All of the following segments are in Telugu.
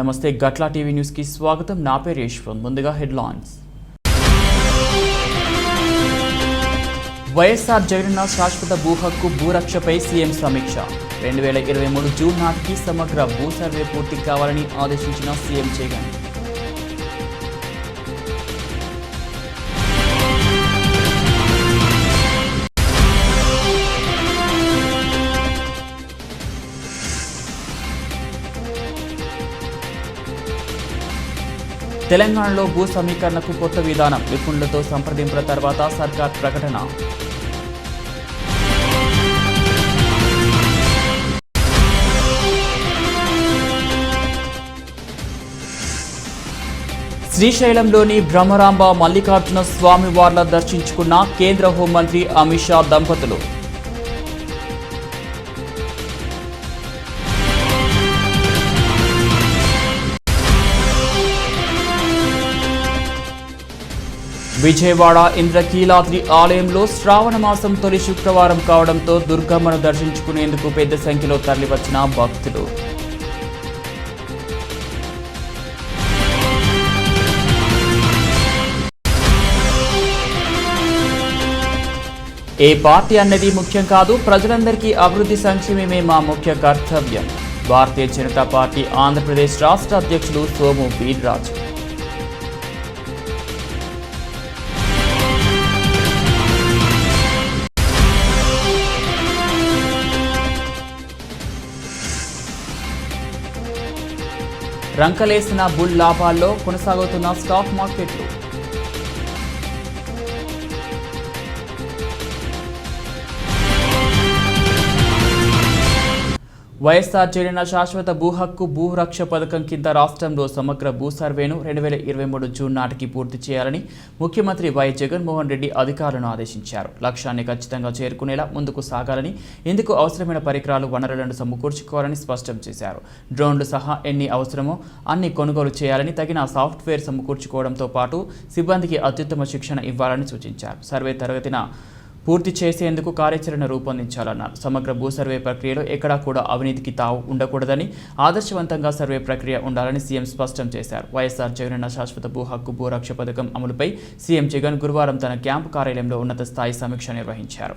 నమస్తే గట్లా టీవీ న్యూస్ కి స్వాగతం. నా పేరు యశ్వంత్. ముందుగా హెడ్లైన్స్. వైఎస్ఆర్ జగనన్న శాశ్వత భూ హక్కు భూరక్షపై సీఎం సమీక్ష. 2023 జూన్ నాటికి సమగ్ర భూ సర్వే పూర్తి కావాలని ఆదేశించిన సీఎం జగన్. తెలంగాణలో భూ సమీకరణకు కొత్త విధానం. నిపుణులతో సంప్రదింపుల తర్వాత సర్కార్ ప్రకటన. శ్రీశైలంలోని బ్రహ్మరాంబ మల్లికార్జున స్వామి వార్ల దర్శించుకున్న కేంద్ర హోంమంత్రి అమిత్ షా దంపతులు. విజయవాడ ఇంద్రకీలాద్రి ఆలయంలో శ్రావణ మాసం తొలి శుక్రవారం కావడంతో దుర్గమ్మను దర్శించుకునేందుకు పెద్ద సంఖ్యలో తరలివచ్చిన భక్తులు. ఏ పార్టీ అన్నది ముఖ్యం కాదు, ప్రజలందరికీ అభివృద్ధి సంక్షేమమే మా ముఖ్య కర్తవ్యం. భారతీయ జనతా పార్టీ ఆంధ్రప్రదేశ్ రాష్ట్ర అధ్యక్షులు సోము వీర్రాజు. రంకలేసిన బుల్ లాభాల్లో కొనసాగుతున్న స్టాక్ మార్కెట్లు. వైఎస్ఆర్ జగనన్న శాశ్వత భూ హక్కు భూరక్ష పథకం కింద రాష్ట్రంలో సమగ్ర భూ సర్వేను 2023 జూన్ నాటికి పూర్తి చేయాలని ముఖ్యమంత్రి వైఎస్ జగన్మోహన్ రెడ్డి అధికారులను ఆదేశించారు. లక్ష్యాన్ని ఖచ్చితంగా చేరుకునేలా ముందుకు సాగాలని, ఇందుకు అవసరమైన పరికరాలు వనరులను సమకూర్చుకోవాలని స్పష్టం చేశారు. డ్రోన్లు సహా ఎన్ని అవసరమో అన్ని కొనుగోలు చేయాలని, తగిన సాఫ్ట్వేర్ సమకూర్చుకోవడంతో పాటు సిబ్బందికి అత్యుత్తమ శిక్షణ ఇవ్వాలని సూచించారు. సర్వే తరగతిన పూర్తి చేసేందుకు కార్యాచరణ రూపొందించాలన్నారు. సమగ్ర భూ సర్వే ప్రక్రియలో ఎక్కడా కూడా అవినీతికి తావు ఉండకూడదని, ఆదర్శవంతంగా సర్వే ప్రక్రియ ఉండాలని సీఎం స్పష్టం చేశారు. వైఎస్ఆర్ జగనన్న శాశ్వత భూ హక్కు భూరక్ష పథకం అమలుపై సీఎం జగన్ గురువారం తన క్యాంపు కార్యాలయంలో ఉన్నత స్థాయి సమీక్ష నిర్వహించారు.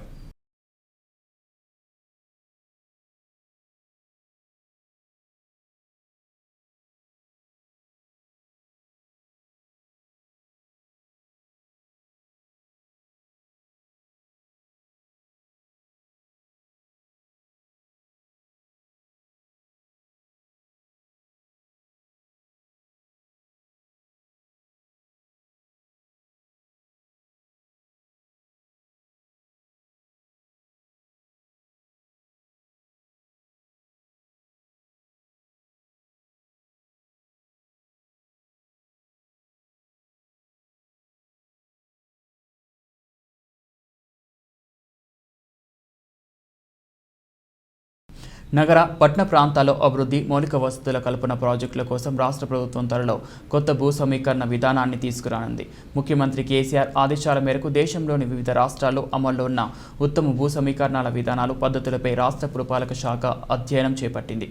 నగర పట్టణ ప్రాంతాల్లో అభివృద్ధి, మౌలిక వసతుల కల్పన ప్రాజెక్టుల కోసం రాష్ట్ర ప్రభుత్వం త్వరలో కొత్త భూ సమీకరణ విధానాన్ని తీసుకురానుంది. ముఖ్యమంత్రి కేసీఆర్ ఆదేశాల మేరకు దేశంలోని వివిధ రాష్ట్రాల్లో అమల్లో ఉన్న ఉత్తమ భూ సమీకరణాల విధానాలు, పద్ధతులపై రాష్ట్ర పురపాలక శాఖ అధ్యయనం చేపట్టింది.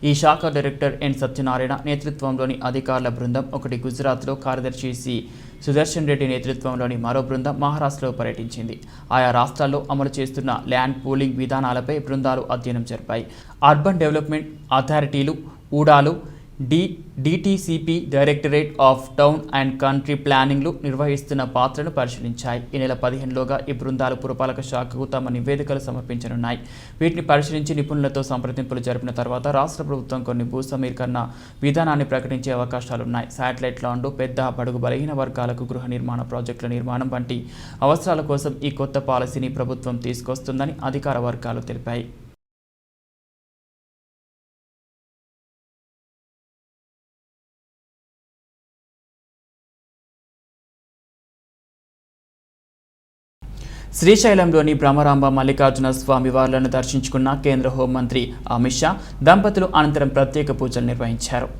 ఈ శాఖ డైరెక్టర్ ఎన్ సత్యనారాయణ నేతృత్వంలోని అధికారుల బృందం ఒకటి గుజరాత్లో, కార్యదర్శి సి సుదర్శన్ రెడ్డి నేతృత్వంలోని మరో బృందం మహారాష్ట్రలో పర్యటించింది. ఆయా రాష్ట్రాల్లో అమలు చేస్తున్న ల్యాండ్ పూలింగ్ విధానాలపై బృందాలు అధ్యయనం జరిపాయి. అర్బన్ డెవలప్మెంట్ అథారిటీలు, ఊడాలు, DTCP, directorate of town and country ప్లానింగ్లు నిర్వహిస్తున్న పాత్రను పరిశీలించాయి. ఈ నెల 15లోగా ఈ బృందాలు పురపాలక శాఖకు తమ నివేదికలు సమర్పించనున్నాయి. వీటిని పరిశీలించి నిపుణులతో సంప్రదింపులు జరిపిన తర్వాత రాష్ట్ర ప్రభుత్వం కొన్ని భూ సమీకరణ విధానాన్ని ప్రకటించే అవకాశాలున్నాయి. శాటిలైట్ ల్యాండ్లు, పెద్ద బడుగు బలహీన వర్గాలకు గృహ నిర్మాణ ప్రాజెక్టుల నిర్మాణం వంటి అవసరాల కోసం ఈ కొత్త పాలసీని ప్రభుత్వం తీసుకొస్తుందని అధికార వర్గాలు తెలిపాయి. శ్రీశైలంలోని బ్రహ్మరాంబ మల్లికార్జున స్వామి వార్లను దర్శించుకున్న కేంద్ర హోంమంత్రి అమిత్ షా దంపతులు అనంతరం ప్రత్యేక పూజలు నిర్వహించారు.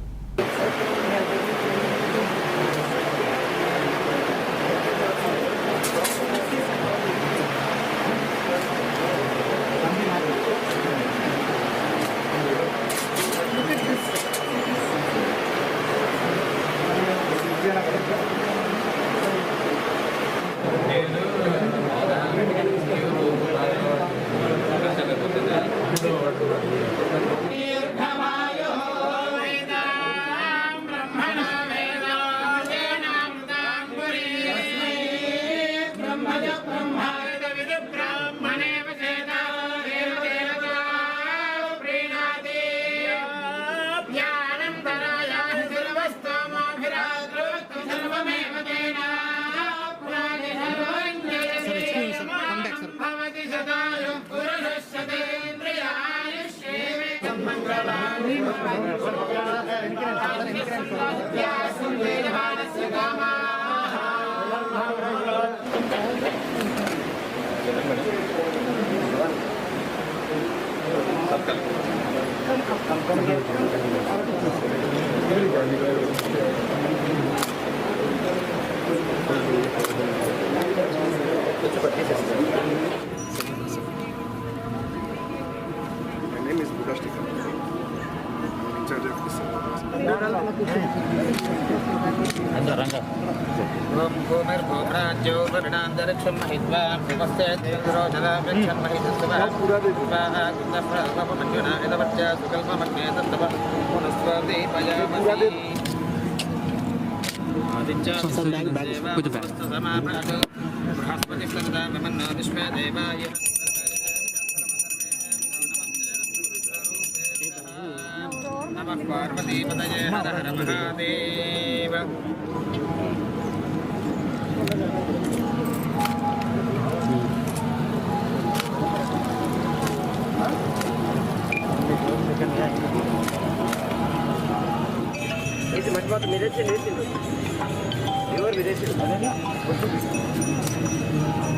पार्वतीपतये हर हर महादेव। इस मजबूत मेरे से नहीं थी और विदेश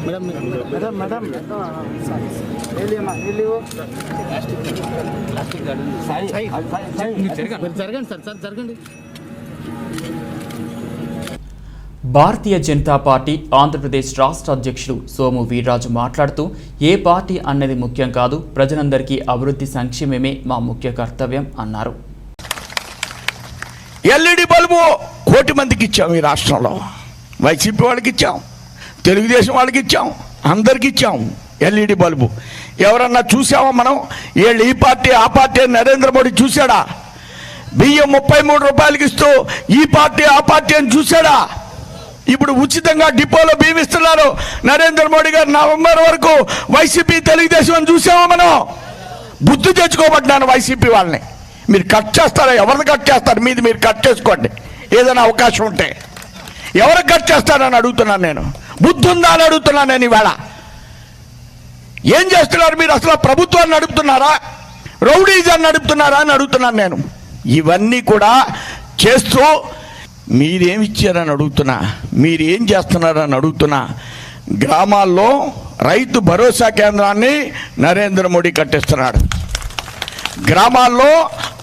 मैडम मैडम मैडम ले लिया मां ले लियो प्लास्टिक गाड़ी साई जरगंడి सर जरगंడి। భారతీయ జనతా పార్టీ ఆంధ్రప్రదేశ్ రాష్ట్ర అధ్యక్షులు సోము వీర్రాజు మాట్లాడుతూ ఏ పార్టీ అన్నది ముఖ్యం కాదు, ప్రజలందరికీ అభివృద్ధి సంక్షేమమే మా ముఖ్య కర్తవ్యం అన్నారు. ఎల్ఈడి బల్బు కోటి మందికి ఇచ్చాం ఈ రాష్ట్రంలో. వైసీపీ వాళ్ళకి ఇచ్చాం, తెలుగుదేశం వాళ్ళకి ఇచ్చాం, అందరికి ఇచ్చాం ఎల్ఈడి బల్బు. ఎవరన్నా చూసామా మనం? వీళ్ళు ఈ పార్టీ ఆ పార్టీ నరేంద్ర మోడీ చూశాడా? బియ్యం 33 రూపాయలకి ఇస్తూ ఈ పార్టీ ఆ పార్టీ అని చూశాడా? ఇప్పుడు ఉచితంగా డిపోలో బియ్యం ఇస్తున్నారు నరేంద్ర మోడీ గారు. నవంబర్ వరకు వైసీపీ తెలుగుదేశం అని చూసామా మనం? బుద్ధి తెచ్చుకోబడ్డాను వైసీపీ వాళ్ళని. మీరు కట్ చేస్తారా? ఎవరిని కట్ చేస్తారు? మీది మీరు కట్ చేసుకోండి ఏదైనా అవకాశం ఉంటే. ఎవరికి కట్ చేస్తారని అడుగుతున్నాను నేను. బుద్ధి ఉందా అని అడుగుతున్నాను నేను. ఇవాళ ఏం చేస్తున్నారు మీరు? అసలు ప్రభుత్వాన్ని నడుపుతున్నారా, రౌడీజాన్ని నడుపుతున్నారా అని అడుగుతున్నాను నేను. ఇవన్నీ కూడా చేస్తూ మీరేమిచ్చారని అడుగుతున్నా, మీరేం చేస్తున్నారని అడుగుతున్నా. గ్రామాల్లో రైతు భరోసా కేంద్రాన్ని నరేంద్ర మోడీ కట్టిస్తున్నాడు. గ్రామాల్లో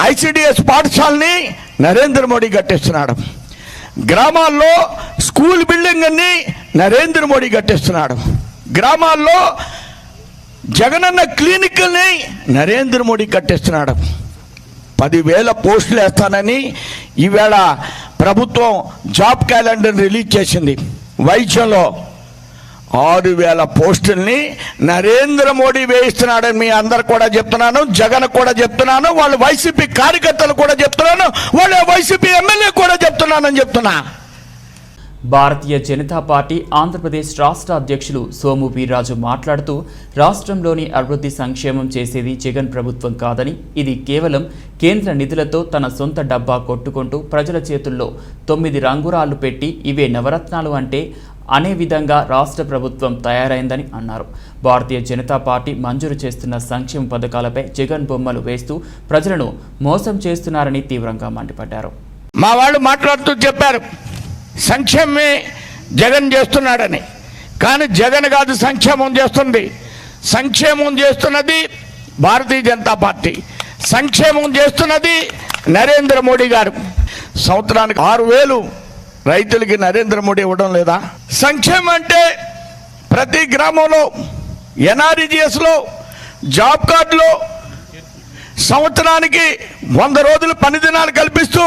ఐసిడిఎస్ పాఠశాలని నరేంద్ర మోడీ కట్టిస్తున్నాడు. గ్రామాల్లో స్కూల్ బిల్డింగ్ అన్ని నరేంద్ర మోడీ కట్టిస్తున్నాడు. గ్రామాల్లో జగనన్న క్లినిక్ని నరేంద్ర మోడీ కట్టిస్తున్నాడు. 10,000 పోస్టులు వేస్తానని ఈవేళ ప్రభుత్వం జాబ్ క్యాలెండర్ రిలీజ్ చేసింది. వైద్యంలో 6,000 పోస్టుల్ని నరేంద్ర మోడీ వేయిస్తున్నాడని మీ అందరు కూడా చెప్తున్నాను, జగన్ కూడా చెప్తున్నాను, వాళ్ళు వైసీపీ కార్యకర్తలు కూడా చెప్తున్నాను, వాళ్ళ వైసీపీ ఎమ్మెల్యే కూడా చెప్తున్నానని చెప్తున్నా. భారతీయ జనతా పార్టీ ఆంధ్రప్రదేశ్ రాష్ట్ర అధ్యక్షులు సోము వీర్రాజు మాట్లాడుతూ రాష్ట్రంలోని అభివృద్ధి సంక్షేమం చేసేది జగన్ ప్రభుత్వం కాదని, ఇది కేవలం కేంద్ర నిధులతో తన సొంత డబ్బా కొట్టుకుంటూ ప్రజల చేతుల్లో 9 రంగురాళ్లు పెట్టి ఇవే నవరత్నాలు అంటే అనే విధంగా రాష్ట్ర ప్రభుత్వం తయారైందని అన్నారు. భారతీయ జనతా పార్టీ మంజూరు చేస్తున్న సంక్షేమ పథకాలపై జగన్ బొమ్మలు వేస్తూ ప్రజలను మోసం చేస్తున్నారని తీవ్రంగా మండిపడ్డారు. మా వాళ్ళు మాట్లాడుతూ చెప్పారు సంక్షేమమే జగన్ చేస్తున్నాడని. కానీ జగన్ కాదు సంక్షేమం చేస్తుంది. సంక్షేమం చేస్తున్నది భారతీయ జనతా పార్టీ, సంక్షేమం చేస్తున్నది నరేంద్ర మోడీ గారు. సంవత్సరానికి 6,000 రైతులకి నరేంద్ర మోడీ ఇవ్వడం లేదా? సంక్షేమం అంటే ప్రతి గ్రామంలో ఎన్ఆర్ఈజిఎస్లో జాబ్ కార్డులో సంవత్సరానికి 100 రోజులు పని దినాలు కల్పిస్తూ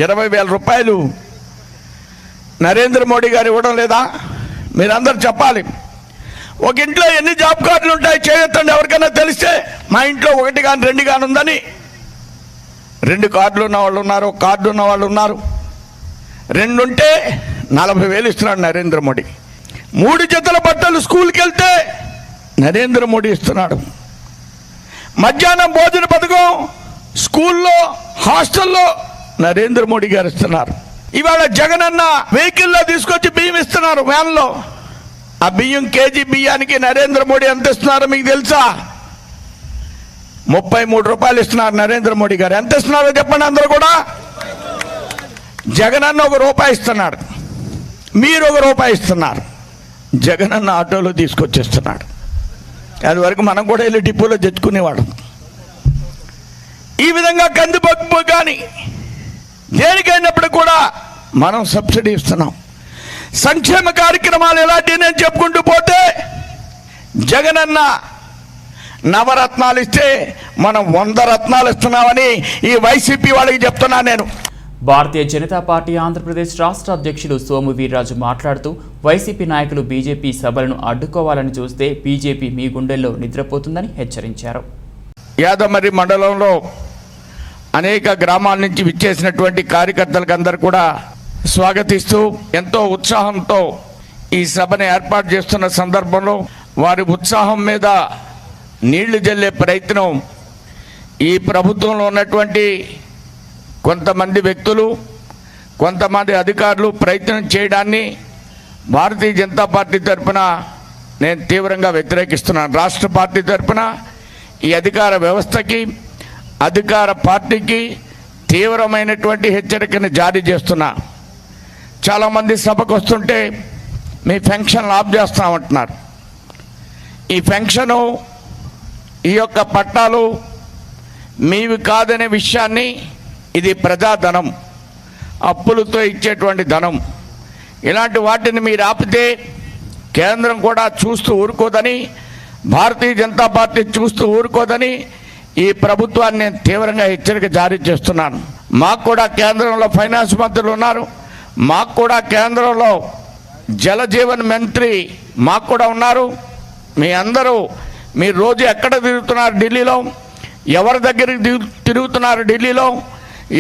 20,000 రూపాయలు నరేంద్ర మోడీ గారు ఇవ్వడం లేదా? మీరందరూ చెప్పాలి. ఒక ఇంట్లో ఎన్ని జాబ్ కార్డులు ఉంటాయి చేయొద్దండి. ఎవరికైనా తెలిస్తే మా ఇంట్లో 1 కానీ 2 కానీ ఉందని. 2 కార్డులు ఉన్న వాళ్ళు ఉన్నారు, 1 కార్డు ఉన్న వాళ్ళు ఉన్నారు. 2 ఉంటే 40,000 ఇస్తున్నాడు నరేంద్ర మోడీ. 3 జతల బట్టలు స్కూల్కి వెళ్తే నరేంద్ర మోడీ ఇస్తున్నాడు. మధ్యాహ్నం భోజన పథకం స్కూల్లో హాస్టల్లో నరేంద్ర మోడీ గారు ఇస్తున్నారు. ఇవాళ జగన్ అన్న వెహికల్లో తీసుకొచ్చి బియ్యం ఇస్తున్నారు వ్యాన్లో. ఆ బియ్యం కేజీ బియ్యానికి నరేంద్ర మోడీ ఎంత ఇస్తున్నారో మీకు తెలుసా? 33 రూపాయలు ఇస్తున్నారు నరేంద్ర మోడీ గారు. ఎంత ఇస్తున్నారో చెప్పండి అందరూ కూడా. జగనన్న ₹1 ఇస్తున్నాడు, మీరు ₹1 ఇస్తున్నారు. జగనన్న ఆటోలో తీసుకొచ్చేస్తున్నాడు. అది వరకు మనం కూడా వెళ్ళి డిపోలో తెచ్చుకునేవాళ్ళం. ఈ విధంగా కందిపప్పు కానీ దేనికైనప్పుడు కూడా మనం సబ్సిడీ ఇస్తున్నాం. సంక్షేమ కార్యక్రమాలు ఎలాంటివి నేను చెప్పుకుంటూ పోతే జగనన్న నవరత్నాలు ఇస్తే మనం 100 రత్నాలు ఇస్తున్నామని ఈ వైసీపీ వాళ్ళకి చెప్తున్నా నేను. భారతీయ జనతా పార్టీ ఆంధ్రప్రదేశ్ రాష్ట్ర అధ్యక్షుడు సోము వీర్రాజు మాట్లాడుతూ వైసీపీ నాయకులు బీజేపీ సభలను అడ్డుకోవాలని చూస్తే బీజేపీ మీ గుండెల్లో నిద్రపోతుందని హెచ్చరించారు. యాదమరి మండలంలో అనేక గ్రామాల నుంచి విచ్చేసినటువంటి కార్యకర్తలకు అందరూ కూడా స్వాగతిస్తూ ఎంతో ఉత్సాహంతో ఈ సభను ఏర్పాటు చేస్తున్న సందర్భంలో వారి ఉత్సాహం మీద నీళ్లు జల్లే ప్రయత్నం ఈ ప్రభుత్వంలో ఉన్నటువంటి కొంతమంది వ్యక్తులు, కొంతమంది అధికారులు ప్రయత్నం చేయడాన్ని భారతీయ జనతా పార్టీ తరఫున నేను తీవ్రంగా వ్యతిరేకిస్తున్నాను. రాష్ట్ర పార్టీ తరఫున ఈ అధికార వ్యవస్థకి, అధికార పార్టీకి తీవ్రమైనటువంటి హెచ్చరికను జారీ చేస్తున్నా. చాలామంది సభకు వస్తుంటే మీ ఫంక్షన్లు ఆఫ్ చేస్తామంటున్నారు. ఈ ఫంక్షను, ఈ యొక్క పట్టాలు మీవి కాదనే విషయాన్ని, ఇది ప్రజాధనం, అప్పులతో ఇచ్చేటువంటి ధనం. ఇలాంటి వాటిని మీరు ఆపితే కేంద్రం కూడా చూస్తూ ఊరుకోదని, భారతీయ జనతా పార్టీ చూస్తూ ఊరుకోదని ఈ ప్రభుత్వాన్ని నేను తీవ్రంగా హెచ్చరిక జారీ చేస్తున్నాను. మాకు కూడా కేంద్రంలో ఫైనాన్స్ మంత్రులు ఉన్నారు, మాకు కూడా కేంద్రంలో జలజీవన్ మంత్రి మాకు కూడా ఉన్నారు. మీ అందరూ మీరు రోజు ఎక్కడ తిరుగుతున్నారు ఢిల్లీలో, ఎవరి దగ్గరికి తిరుగుతున్నారు ఢిల్లీలో,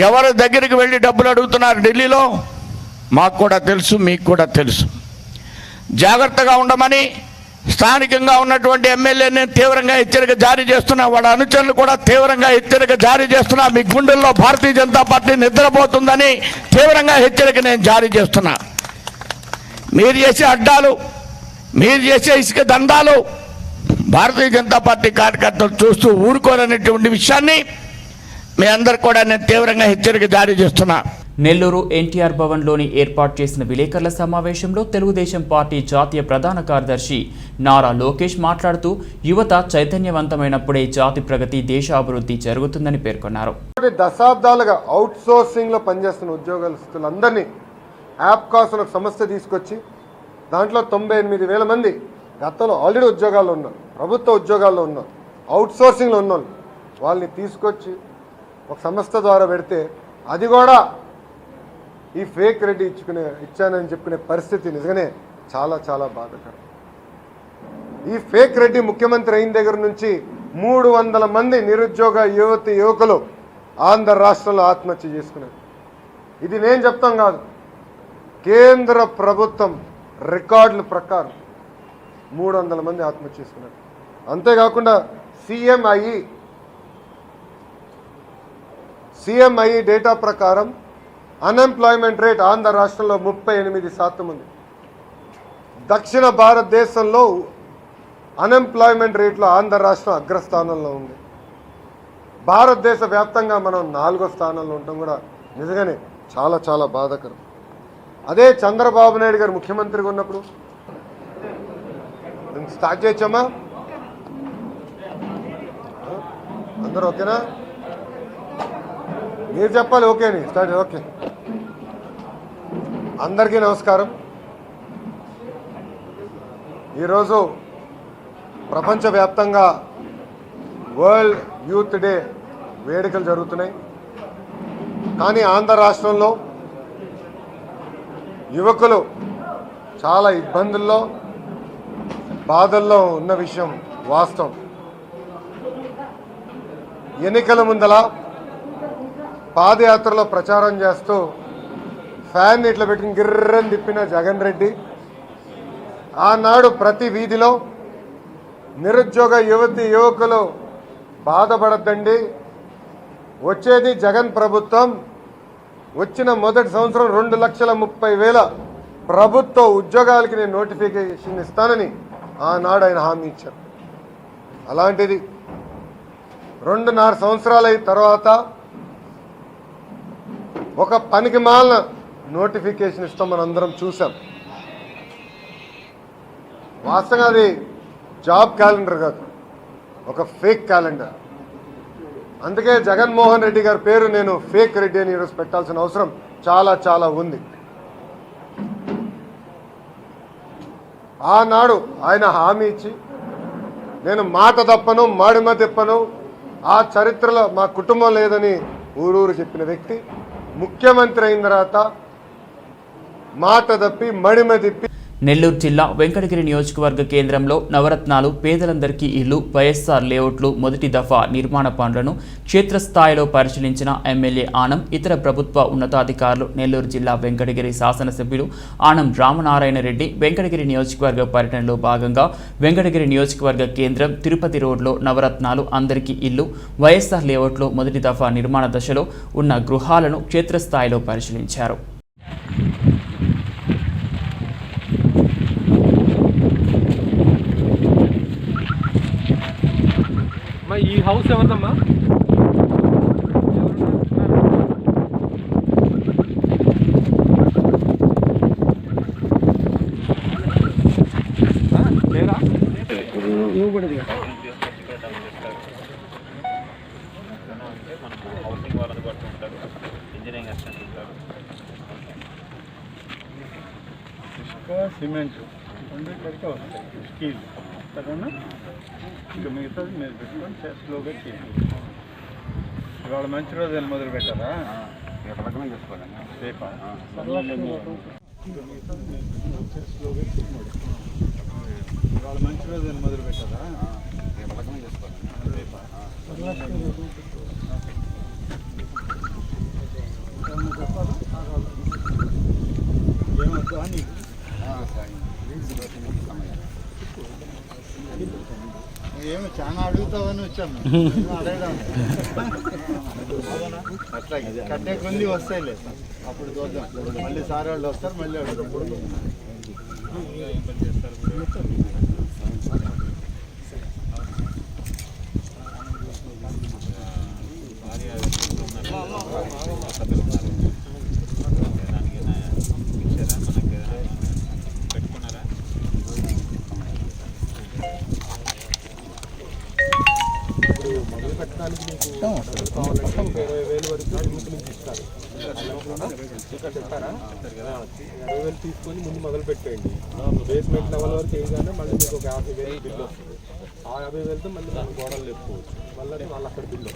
ఎవరి దగ్గరికి వెళ్ళి డబ్బులు అడుగుతున్నారు ఢిల్లీలో మాకు కూడా తెలుసు, మీకు కూడా తెలుసు. జాగ్రత్తగా ఉండమని స్థానికంగా ఉన్నటువంటి ఎమ్మెల్యేని తీవ్రంగా హెచ్చరిక జారీ చేస్తున్నా, వాళ్ళ అనుచరులు కూడా తీవ్రంగా హెచ్చరిక జారీ చేస్తున్నా. మీ గుండెల్లో భారతీయ జనతా పార్టీ నిద్రపోతుందని తీవ్రంగా హెచ్చరిక నేను జారీ చేస్తున్నా. మీరు చేసే అడ్డాలు, మీరు చేసే ఇసుక దందాలు భారతీయ జనతా పార్టీ కార్యకర్తలు చూస్తూ ఊరుకోరనేటువంటి విషయాన్ని మీ అందరు కూడా నేను తీవ్రంగా హెచ్చరిక జారీ చేస్తున్నా. నెల్లూరు ఎన్టీఆర్ భవన్లోని ఏర్పాటు చేసిన విలేకరుల సమావేశంలో తెలుగుదేశం పార్టీ జాతీయ ప్రధాన కార్యదర్శి నారా లోకేష్ మాట్లాడుతూ యువత చైతన్యవంతమైనప్పుడే జాతి ప్రగతి, దేశాభివృద్ధి జరుగుతుందని పేర్కొన్నారు. దశాబ్దాలుగా అవుట్ సోర్సింగ్ లో పనిచేస్తున్న ఉద్యోగస్తులందరినీ యాప్కాస్ ఒక సంస్థ తీసుకొచ్చి దాంట్లో 98,000 మంది గతంలో ఆల్రెడీ ఉద్యోగాల్లో ఉన్నారు, ప్రభుత్వ ఉద్యోగాల్లో ఉన్నారు, అవుట్ సోర్సింగ్లో ఉన్నోళ్ళు వాళ్ళని తీసుకొచ్చి ఒక సంస్థ ద్వారా పెడితే అది కూడా ఈ ఫేక్ రెడ్డి ఇచ్చానని చెప్పుకునే పరిస్థితి నిజంగానే చాలా చాలా బాధాకరం. ఈ ఫేక్ రెడ్డి ముఖ్యమంత్రి అయిన దగ్గర నుంచి 300 మంది నిరుద్యోగ యువకులు ఆంధ్ర రాష్ట్రంలో ఆత్మహత్య చేసుకున్నారు. ఇది నేను చెప్తాం కాదు, కేంద్ర ప్రభుత్వం రికార్డుల ప్రకారం 300 మంది ఆత్మహత్య చేసుకున్నారు. అంతేకాకుండా సిఎంఐ డేటా ప్రకారం అన్ఎంప్లాయ్మెంట్ రేట్ ఆంధ్ర రాష్ట్రంలో 38% ఉంది. దక్షిణ భారతదేశంలో అన్ఎంప్లాయ్మెంట్ రేట్లో ఆంధ్ర రాష్ట్రం అగ్రస్థానంలో ఉంది. భారతదేశ వ్యాప్తంగా మనం 4వ స్థానంలో ఉండటం కూడా నిజంగానే చాలా చాలా బాధాకరం. అదే చంద్రబాబు నాయుడు గారు ముఖ్యమంత్రిగా ఉన్నప్పుడు స్టార్ట్ చేయొచ్చమ్మా, అందరూ ఓకేనా? మీరు చెప్పాలి ఓకే అని స్టార్ట్. ఓకే, అందరికీ నమస్కారం. ఈరోజు ప్రపంచవ్యాప్తంగా వరల్డ్ యూత్ డే వేడుకలు జరుగుతున్నాయి. కానీ ఆంధ్ర రాష్ట్రంలో యువకులు చాలా ఇబ్బందుల్లో, బాధల్లో ఉన్న విషయం వాస్తవం. ఎన్నికల ముందల పాదయాత్రలో ప్రచారం చేస్తూ ఫ్యాన్ ఇట్లా పెట్టుకుని గిర్రని తిప్పిన జగన్ రెడ్డి ఆనాడు ప్రతి వీధిలో నిరుద్యోగ యువకులు బాధపడద్దండి, వచ్చేది జగన్ ప్రభుత్వం, వచ్చిన మొదటి సంవత్సరం 2,30,000 ప్రభుత్వ ఉద్యోగాలకి నేను నోటిఫికేషన్ ఇస్తానని ఆనాడు ఆయన హామీ ఇచ్చారు. అలాంటిది 2.5 సంవత్సరాల తర్వాత ఒక పనికిమాలిన నోటిఫికేషన్ ఇస్తాం మనందరం చూసాం. వాస్తవంగా అది జాబ్ క్యాలెండర్ కాదు, ఒక ఫేక్ క్యాలెండర్. అందుకే జగన్మోహన్ రెడ్డి గారి పేరు నేను ఫేక్ రెడ్డి అని ఈరోజు పెట్టాల్సిన అవసరం చాలా చాలా ఉంది. ఆనాడు ఆయన హామీ ఇచ్చి నేను మాట తప్పను మాడిమ తిప్పను, ఆ చరిత్రలో మా కుటుంబం లేదని ఊరూరు చెప్పిన వ్యక్తి ముఖ్యమంత్రి అయిన తర్వాత మాట తప్పి మడిమ తిప్పి. నెల్లూరు జిల్లా వెంకటగిరి నియోజకవర్గ కేంద్రంలో నవరత్నాలు, పేదలందరికీ ఇల్లు, వైఎస్ఆర్ లేఅవుట్లు మొదటి దఫా నిర్మాణ పనులను క్షేత్రస్థాయిలో పరిశీలించిన ఎమ్మెల్యే ఆనం, ఇతర ప్రభుత్వ ఉన్నతాధికారులు. నెల్లూరు జిల్లా వెంకటగిరి శాసనసభ్యులు ఆనం రామనారాయణ రెడ్డి వెంకటగిరి నియోజకవర్గ పర్యటనలో భాగంగా వెంకటగిరి నియోజకవర్గ కేంద్రం తిరుపతి రోడ్లో నవరత్నాలు, అందరికీ ఇల్లు, వైఎస్ఆర్ లేఅవుట్లో మొదటి దఫా నిర్మాణ దశలో ఉన్న గృహాలను క్షేత్రస్థాయిలో పరిశీలించారు. ఈ హౌస్ ఎవరిదమ్మా? లేరా? నువ్వు కూడా హౌసింగ్ వాళ్ళని పడుతుంటారు, ఇంజనీరింగ్ అసిస్టెంట్ ఉంటారు. ఇసుక, సిమెంట్ రెండింటికి వస్తాయి, స్టీల్ సరేనా? ఇంకా మిగతాది మీరు పెట్టుకొని స్లోగా చేయండి. ఇవాళ మంచి రోజు అని మొదలు పెట్టారా? రేపా? ఇవాళ మంచి రోజు అని మొదలు పెట్టారా? రేపా? ఏమవుతా నీకు? ఏమో చాలా అడుగుతావని వచ్చాము, అడగడం అట్లా కట్టే కొన్ని వస్తాయిలే, అప్పుడు చూద్దాం. మళ్ళీ సార్ వాళ్ళు వస్తారు, మళ్ళీ అడుగుతాం. పెట్టడానికి మీకు కావాలంటే 20,000 వరకు లిమిట్ నుంచి ఇస్తారు. టికెట్ ఇస్తారా? 20,000 తీసుకొని ముందు మొదలు పెట్టేయండి. బేస్మెంట్ లెవెల్ వరకు వేయగానే మళ్ళీ మీకు ఒక 50,000 బిల్లు వస్తుంది. ఆ 50,000తో మళ్ళీ మనం గోడలు లేపుకోవచ్చు. మళ్ళీ వాళ్ళు అక్కడ బిల్లు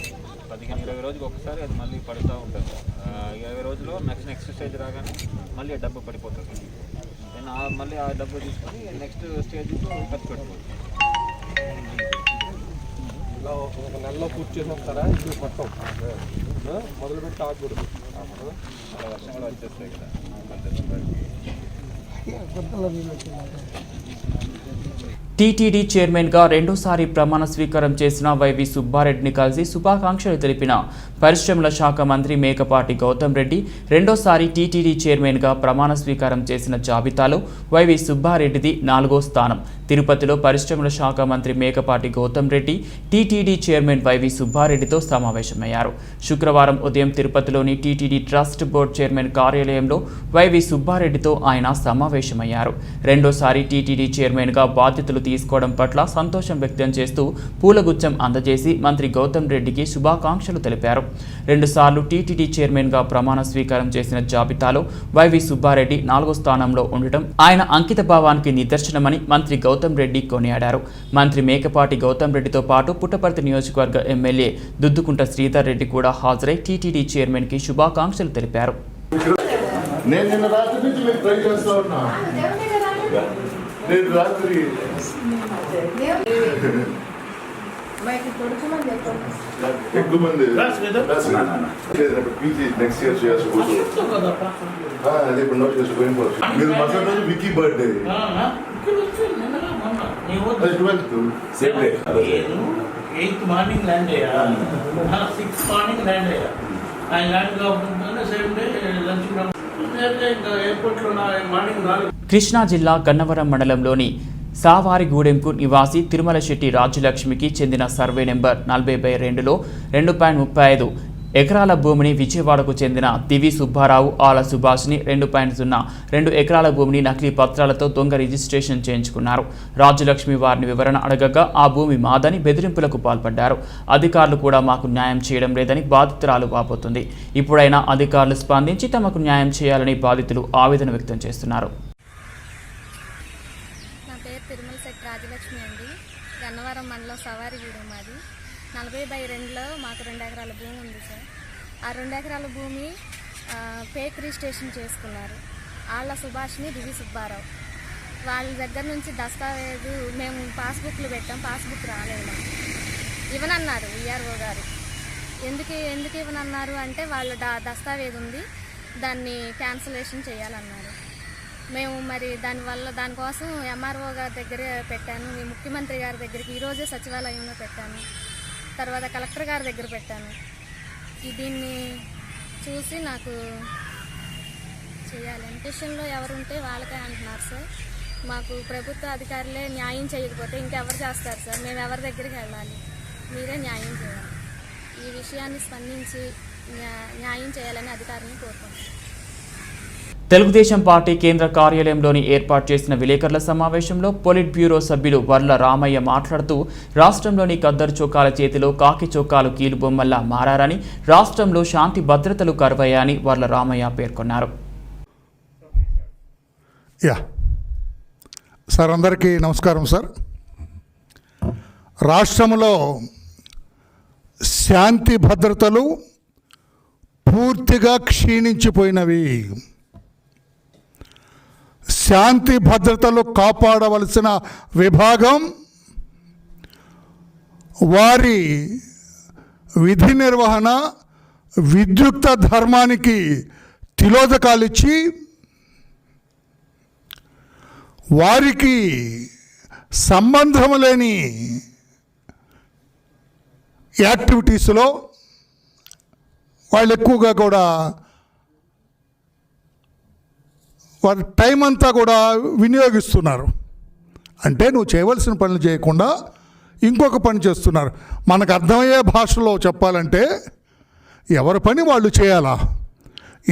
15-20 రోజులకు ఒకసారి అది మళ్ళీ పడుతూ ఉంటుంది. 20 రోజుల్లో నెక్స్ట్ స్టేజ్ రాగానే మళ్ళీ ఆ డబ్బు పడిపోతుంది. నేను మళ్ళీ ఆ డబ్బు తీసుకొని నెక్స్ట్ స్టేజ్లో ఖర్చు పెట్టుకోవచ్చు. ఇలా ఒక నెలలో పూర్తి చేసేస్తారా? ఇది మొత్తం మొదలుపెట్టి ఆగకూడదు, వర్షం కూడా వచ్చేస్తాయి కదా. టీటీడీ చైర్మన్గా రెండోసారి ప్రమాణ స్వీకారం చేసిన వైవి సుబ్బారెడ్డిని కలిసి శుభాకాంక్షలు తెలిపిన పరిశ్రమల శాఖ మంత్రి మేకపాటి గౌతమ్ రెడ్డి రెండోసారి టీటీడీ చైర్మన్గా ప్రమాణ స్వీకారం చేసిన జాబితాలో వైవి సుబ్బారెడ్డిది 4వ స్థానం. తిరుపతిలో పరిశ్రమల శాఖ మంత్రి Mekapati Goutham Reddy TTD chairman YV సుబ్బారెడ్డితో సమావేశమయ్యారు. శుక్రవారం ఉదయం తిరుపతిలోని టీటీడీ ట్రస్ట్ బోర్డు చైర్మన్ కార్యాలయంలో వైవి సుబ్బారెడ్డితో ఆయన సమావేశమయ్యారు. రెండోసారి టీటీడీ చైర్మన్గా బాధ్యతలు తీసుకోవడం పట్ల సంతోషం వ్యక్తం చేస్తూ పూలగుచ్చం అందజేసి మంత్రి గౌతమ్ రెడ్డికి శుభాకాంక్షలు తెలిపారు. 2 సార్లు టీటీడీ చైర్మన్గా ప్రమాణ స్వీకారం చేసిన జాబితాలో వైవి సుబ్బారెడ్డి 4వ స్థానంలో ఉండటం ఆయన అంకిత భావానికి నిదర్శనమని మంత్రి గౌతమ్ రెడ్డి కొనియాడారు. మంత్రి మేకపాటి గౌతమ్ రెడ్డితో పాటు పుట్టపర్తి నియోజకవర్గ ఎమ్మెల్యే దుద్దుకుంట శ్రీధర్ రెడ్డి కూడా హాజరై టీటీడీ చైర్మన్కి శుభాకాంక్షలు తెలిపారు. ఎక్కువ మంది నెక్స్ట్ ఇయర్ చేసుకోవచ్చు. అదే ఇప్పుడు నోట్ చేసుకోవాలి. మీరు మసాలా రోజు Vicky birthday 12th same day 8th morning land అయ్యా, 6th మార్నింగ్ ల్యాండ్ అయ్యా. ఆయన ల్యాండ్ కాకుండా సేమ్ డే లంచ్ ఇంకా ఎయిర్పోర్ట్లో మార్నింగ్ 4. కృష్ణా జిల్లా గన్నవరం మండలంలోని సావారిగూడెంకు నివాసి తిరుమల శెట్టి రాజ్యలక్ష్మికి చెందిన సర్వే నెంబర్ 40/2లో 2.35 ఎకరాల భూమిని విజయవాడకు చెందిన దివి సుబ్బారావు ఆల సుభాష్ని 2.02 ఎకరాల భూమిని నకిలీ పత్రాలతో దొంగ రిజిస్ట్రేషన్ చేయించుకున్నారు. రాజ్యలక్ష్మి వారిని వివరణ అడగగా ఆ భూమి మాదని బెదిరింపులకు పాల్పడ్డారు. అధికారులు కూడా మాకు న్యాయం చేయడం లేదని బాధితురాలు వాపోతుంది. ఇప్పుడైనా అధికారులు స్పందించి తమకు న్యాయం చేయాలని బాధితులు ఆవేదన వ్యక్తం చేస్తున్నారు. నా పేరు తిరుమలశెట్టి రాజ్యలక్ష్మి అండి. గన్నవరం మండలం సవారిగూడెం మాది. 40/2లో మాకు 2 ఎకరాల భూమి ఉంది సార్. ఆ 2 ఎకరాల భూమి ఫేక్ రిజిస్ట్రేషన్ చేసుకున్నారు. ఆళ్ళ సుభాష్ని దివి సుబ్బారావు వాళ్ళ దగ్గర నుంచి దస్తావేజు మేము పాస్బుక్లు పెట్టాం, పాస్బుక్ రాలేదు ఇవ్వనన్నారు విఆర్ఓ గారు. ఎందుకు ఇవ్వనన్నారు అంటే వాళ్ళు దస్తావేజు ఉంది, దాన్ని క్యాన్సిలేషన్ చేయాలన్నారు. మేము మరి దానికోసం ఎంఆర్ఓ గారి దగ్గర పెట్టాను, ముఖ్యమంత్రి గారి దగ్గరికి ఈరోజే సచివాలయంలో పెట్టాను, తర్వాత కలెక్టర్ గారి దగ్గర పెట్టాను. దీన్ని చూసి నాకు చేయాలి. పిటిషన్లో ఎవరుంటే వాళ్ళకే అంటున్నారు సార్. మాకు ప్రభుత్వ అధికారులే న్యాయం చేయకపోతే ఇంకెవరు చేస్తారు సార్? మేము ఎవరి దగ్గరికి వెళ్ళాలి? మీరే న్యాయం చేయాలి. ఈ విషయాన్ని స్పందించి న్యాయం చేయాలని అధికారులను కోరుకుంటున్నాను. తెలుగుదేశం పార్టీ కేంద్ర కార్యాలయంలోని ఏర్పాటు చేసిన విలేకరుల సమావేశంలో పొలిట్ బ్యూరో సభ్యులు వర్ల రామయ్య మాట్లాడుతూ రాష్ట్రంలోని ఖద్దరు చొక్కాల చేతిలో కాకి చొక్కాలు కీలుబొమ్మల్లా మారారని, రాష్ట్రంలో శాంతి భద్రతలు కరువయ్యాయని వర్ల రామయ్య పేర్కొన్నారు. సార్, అందరికీ నమస్కారం సార్. రాష్ట్రంలో శాంతి భద్రతలు పూర్తిగా క్షీణించిపోయినవి. శాంతి భద్రతలు కాపాడవలసిన విభాగం వారి విధి నిర్వహణ విద్యుక్త ధర్మానికి తిలోదకాలిచ్చి వారికి సంబంధం లేని యాక్టివిటీస్లో వాళ్ళు ఎక్కువగా కూడా వారి టైం అంతా కూడా వినియోగిస్తున్నారు. అంటే నువ్వు చేయవలసిన పనులు చేయకుండా ఇంకొక పని చేస్తున్నారు. మనకు అర్థమయ్యే భాషలో చెప్పాలంటే ఎవరి పని వాళ్ళు చేయాలా,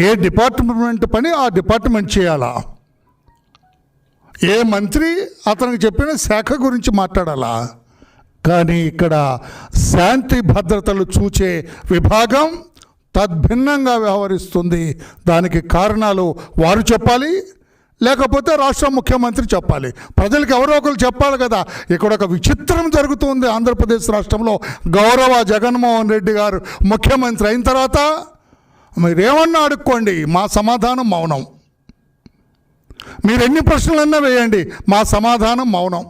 ఏ డిపార్ట్మెంట్ పని ఆ డిపార్ట్మెంట్ చేయాలా, ఏ మంత్రి అతనికి చెప్పిన శాఖ గురించి మాట్లాడాలా. కానీ ఇక్కడ శాంతి భద్రతలు చూచే విభాగం తద్భిన్నంగా వ్యవహరిస్తుంది. దానికి కారణాలు వారు చెప్పాలి, లేకపోతే రాష్ట్ర ముఖ్యమంత్రి చెప్పాలి. ప్రజలకు ఎవరో ఒకరు చెప్పాలి కదా. ఇక్కడ ఒక విచిత్రం జరుగుతుంది ఆంధ్రప్రదేశ్ రాష్ట్రంలో. గౌరవ జగన్మోహన్ రెడ్డి గారు ముఖ్యమంత్రి అయిన తర్వాత మీరేమన్నా అడుక్కోండి, మా సమాధానం మౌనం. మీరు ఎన్ని ప్రశ్నలన్నా వేయండి, మా సమాధానం మౌనం.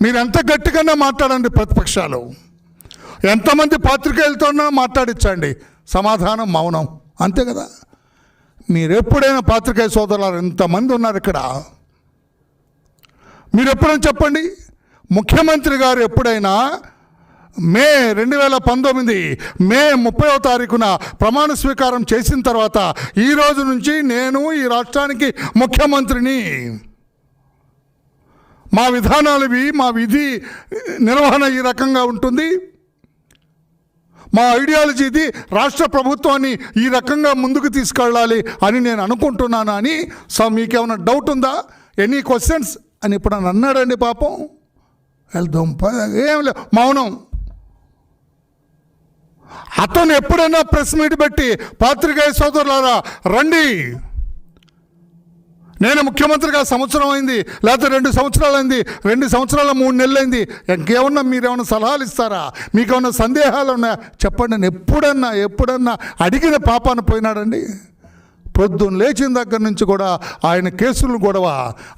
మీరు ఎంత గట్టిగానే మాట్లాడండి, ప్రతిపక్షాలు ఎంతమంది పాత్రికేయులతోనో మాట్లాడించండి, సమాధానం మౌనం. అంతే కదా. మీరు ఎప్పుడైనా పాత్రికేయ సోదరులు ఎంతమంది ఉన్నారు ఇక్కడ, మీరు ఎప్పుడైనా చెప్పండి. ముఖ్యమంత్రి గారు ఎప్పుడైనా మే 2019 మే 30వ తారీఖున ప్రమాణ స్వీకారం చేసిన తర్వాత ఈ రోజు నుంచి నేను ఈ రాష్ట్రానికి ముఖ్యమంత్రిని, మా విధానాలు ఇవి, మా విధి నిర్వహణ ఈ రకంగా ఉంటుంది, మా ఐడియాలజీ ఇది, రాష్ట్ర ప్రభుత్వాన్ని ఈ రకంగా ముందుకు తీసుకెళ్ళాలి అని నేను అనుకుంటున్నాను అని మీకేమైనా డౌట్ ఉందా? ఎనీ క్వశ్చన్స్ అని ఇప్పుడు నన్ను అన్నాడండి. పాపం వెళ్దాం, ఏం లేదు, మౌనం. అతను ఎప్పుడైనా ప్రెస్ మీట్ పెట్టి పాత్రికేయ సోదరులారా రండి, నేను ముఖ్యమంత్రిగా సంవత్సరం అయింది, లేకపోతే 2 సంవత్సరాలు అయింది, 2 సంవత్సరాల 3 నెలలు అయింది, ఇంకేమన్నా మీరేమన్నా సలహాలు ఇస్తారా, మీకేమన్నా సందేహాలు ఉన్నాయా చెప్పండి. నేను ఎప్పుడన్నా అడిగిన పాపాన పోయినాడండి. పొద్దున్న లేచిన దగ్గర నుంచి కూడా ఆయన కేసులు గొడవ,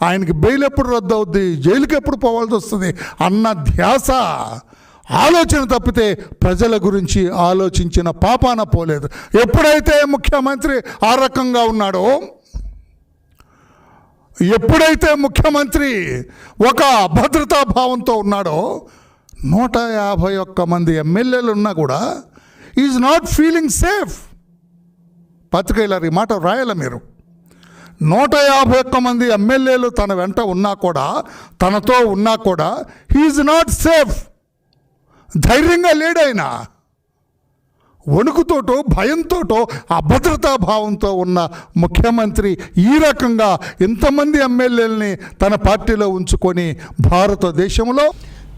ఆయనకి బెయిల్ ఎప్పుడు రద్దు అవుద్ది, జైలుకి ఎప్పుడు పోవాల్సి వస్తుంది అన్న ధ్యాస, ఆలోచన తప్పితే ప్రజల గురించి ఆలోచించిన పాపాన పోలేదు. ఎప్పుడైతే ముఖ్యమంత్రి ఆ రకంగా ఉన్నాడో, ఎప్పుడైతే ముఖ్యమంత్రి ఒక అభద్రతా భావంతో ఉన్నాడో, 151 మంది ఎమ్మెల్యేలు ఉన్నా కూడా ఈజ్ నాట్ ఫీలింగ్ సేఫ్. పత్రికలు ఈ మాట రాయాల మీరు. 151 మంది ఎమ్మెల్యేలు తన వెంట ఉన్నా కూడా, తనతో ఉన్నా కూడా హీఈస్ నాట్ సేఫ్. ధైర్యంగా లేడైనా. వణుకుతోటో భయంతోటో అభద్రతా భావంతో ఉన్న ముఖ్యమంత్రి ఈ రకంగా ఇంతమంది ఎమ్మెల్యేలని తన పార్టీలో ఉంచుకొని భారతదేశంలో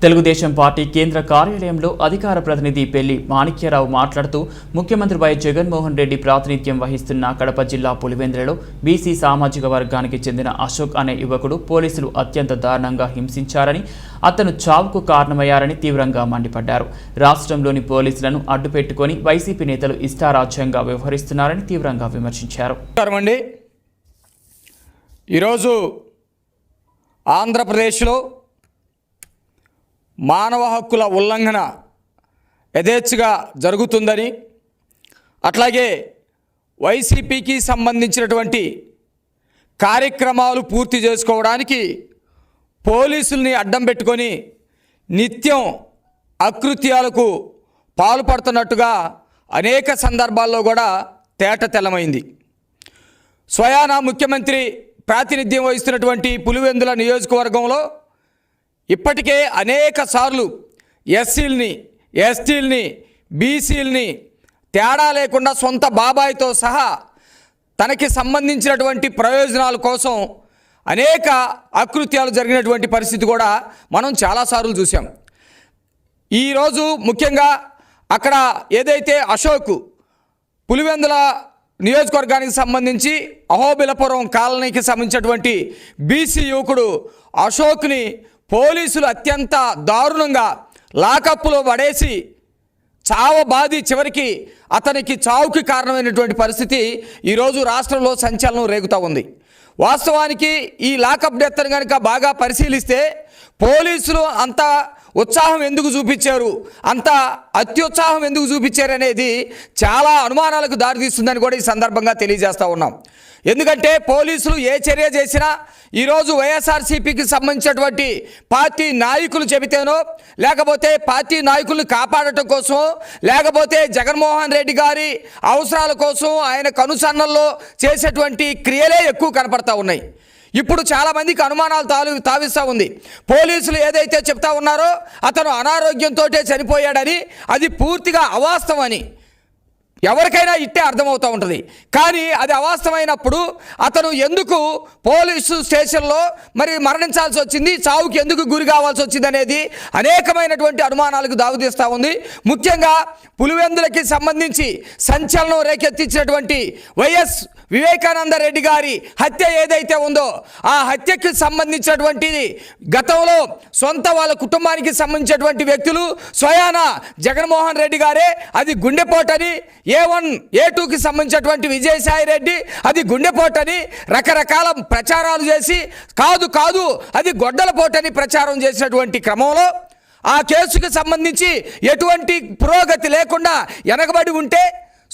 తెలుగుదేశం పార్టీ కేంద్ర కార్యాలయంలో అధికార ప్రతినిధి పెళ్లి మాణిక్యరావు మాట్లాడుతూ ముఖ్యమంత్రి వైఎస్ జగన్మోహన్ రెడ్డి ప్రాతినిధ్యం వహిస్తున్న కడప జిల్లా పులివెందులలో బీసీ సామాజిక వర్గానికి చెందిన అశోక్ అనే యువకుడు పోలీసులు అత్యంత దారుణంగా హింసించారని, అతను చావుకు కారణమయ్యారని తీవ్రంగా మండిపడ్డారు. రాష్ట్రంలోని పోలీసులను అడ్డుపెట్టుకొని వైసీపీ నేతలు ఇష్టారాజ్యంగా వ్యవహరిస్తున్నారని తీవ్రంగా విమర్శించారు. ఈరోజు ఆంధ్రప్రదేశ్లో మానవ హక్కుల ఉల్లంఘన యథేచ్ఛగా జరుగుతుందని, అట్లాగే వైసీపీకి సంబంధించినటువంటి కార్యక్రమాలు పూర్తి చేసుకోవడానికి పోలీసుల్ని అడ్డం పెట్టుకొని నిత్యం అకృత్యాలకు పాల్పడుతున్నట్టుగా అనేక సందర్భాల్లో కూడా తేటతెల్లమైంది. స్వయానా ముఖ్యమంత్రి ప్రాతినిధ్యం వహిస్తున్నటువంటి పులివెందుల నియోజకవర్గంలో ఇప్పటికే అనేక సార్లు ఎస్సీలని, ఎస్టీలని, బీసీలని తేడా లేకుండా సొంత బాబాయితో సహా తనకి సంబంధించినటువంటి ప్రయోజనాల కోసం అనేక అకృత్యాలు జరిగినటువంటి పరిస్థితి కూడా మనం చాలాసార్లు చూసాం. ఈరోజు ముఖ్యంగా అక్కడ ఏదైతే అశోక్ పులివెందుల నియోజకవర్గానికి సంబంధించి అహోబిలపురం కాలనీకి సంబంధించినటువంటి బీసీ యువకుడు అశోక్ని పోలీసులు అత్యంత దారుణంగా లాకప్పులో పడేసి చావబాది చివరికి అతనికి చావుకి కారణమైనటువంటి పరిస్థితి ఈరోజు రాష్ట్రంలో సంచలనం రేగుతూ ఉంది. వాస్తవానికి ఈ లాకప్ డెత్ను కనుక బాగా పరిశీలిస్తే పోలీసులు అంత ఉత్సాహం ఎందుకు చూపించారు, అంత అత్యుత్సాహం ఎందుకు చూపించారు అనేది చాలా అనుమానాలకు దారితీస్తుందని కూడా ఈ సందర్భంగా తెలియజేస్తూ ఉన్నాం. ఎందుకంటే పోలీసులు ఏ చర్య చేసినా ఈరోజు వైఎస్ఆర్సీపీకి సంబంధించినటువంటి పార్టీ నాయకులు చెబితేనో, లేకపోతే పార్టీ నాయకులను కాపాడటం కోసం, లేకపోతే జగన్మోహన్ రెడ్డి గారి అవసరాల కోసం ఆయన కనుసన్నల్లో చేసేటువంటి క్రియలే ఎక్కువ కనపడతా ఉన్నాయి. ఇప్పుడు చాలామందికి అనుమానాలు తావిస్తూ ఉంది. పోలీసులు ఏదైతే చెప్తా ఉన్నారో అతను అనారోగ్యంతో చనిపోయాడని, అది పూర్తిగా అవాస్తవమని ఎవరికైనా ఇట్టే అర్థమవుతూ ఉంటుంది. కానీ అది అవాస్తవమైనప్పుడు అతను ఎందుకు పోలీసు స్టేషన్లో మరి మరణించాల్సి వచ్చింది, చావుకి ఎందుకు గురి కావాల్సి వచ్చింది అనేది అనేకమైనటువంటి అనుమానాలకు దారితీస్తూ ఉంది. ముఖ్యంగా పులివెందులకి సంబంధించి సంచలనం రేకెత్తించినటువంటి వైఎస్ వివేకానంద రెడ్డి గారి హత్య ఏదైతే ఉందో ఆ హత్యకి సంబంధించినటువంటిది గతంలో సొంత వాళ్ళ కుటుంబానికి సంబంధించినటువంటి వ్యక్తులు స్వయాన జగన్మోహన్ రెడ్డి గారే అది గుండెపోటని, A1 A2కి సంబంధించినటువంటి విజయసాయి రెడ్డి అది గుండెపోటని రకరకాల ప్రచారాలు చేసి కాదు అది గొడ్డలపోటని ప్రచారం చేసినటువంటి క్రమంలో ఆ కేసుకి సంబంధించి ఎటువంటి పురోగతి లేకుండా వెనకబడి ఉంటే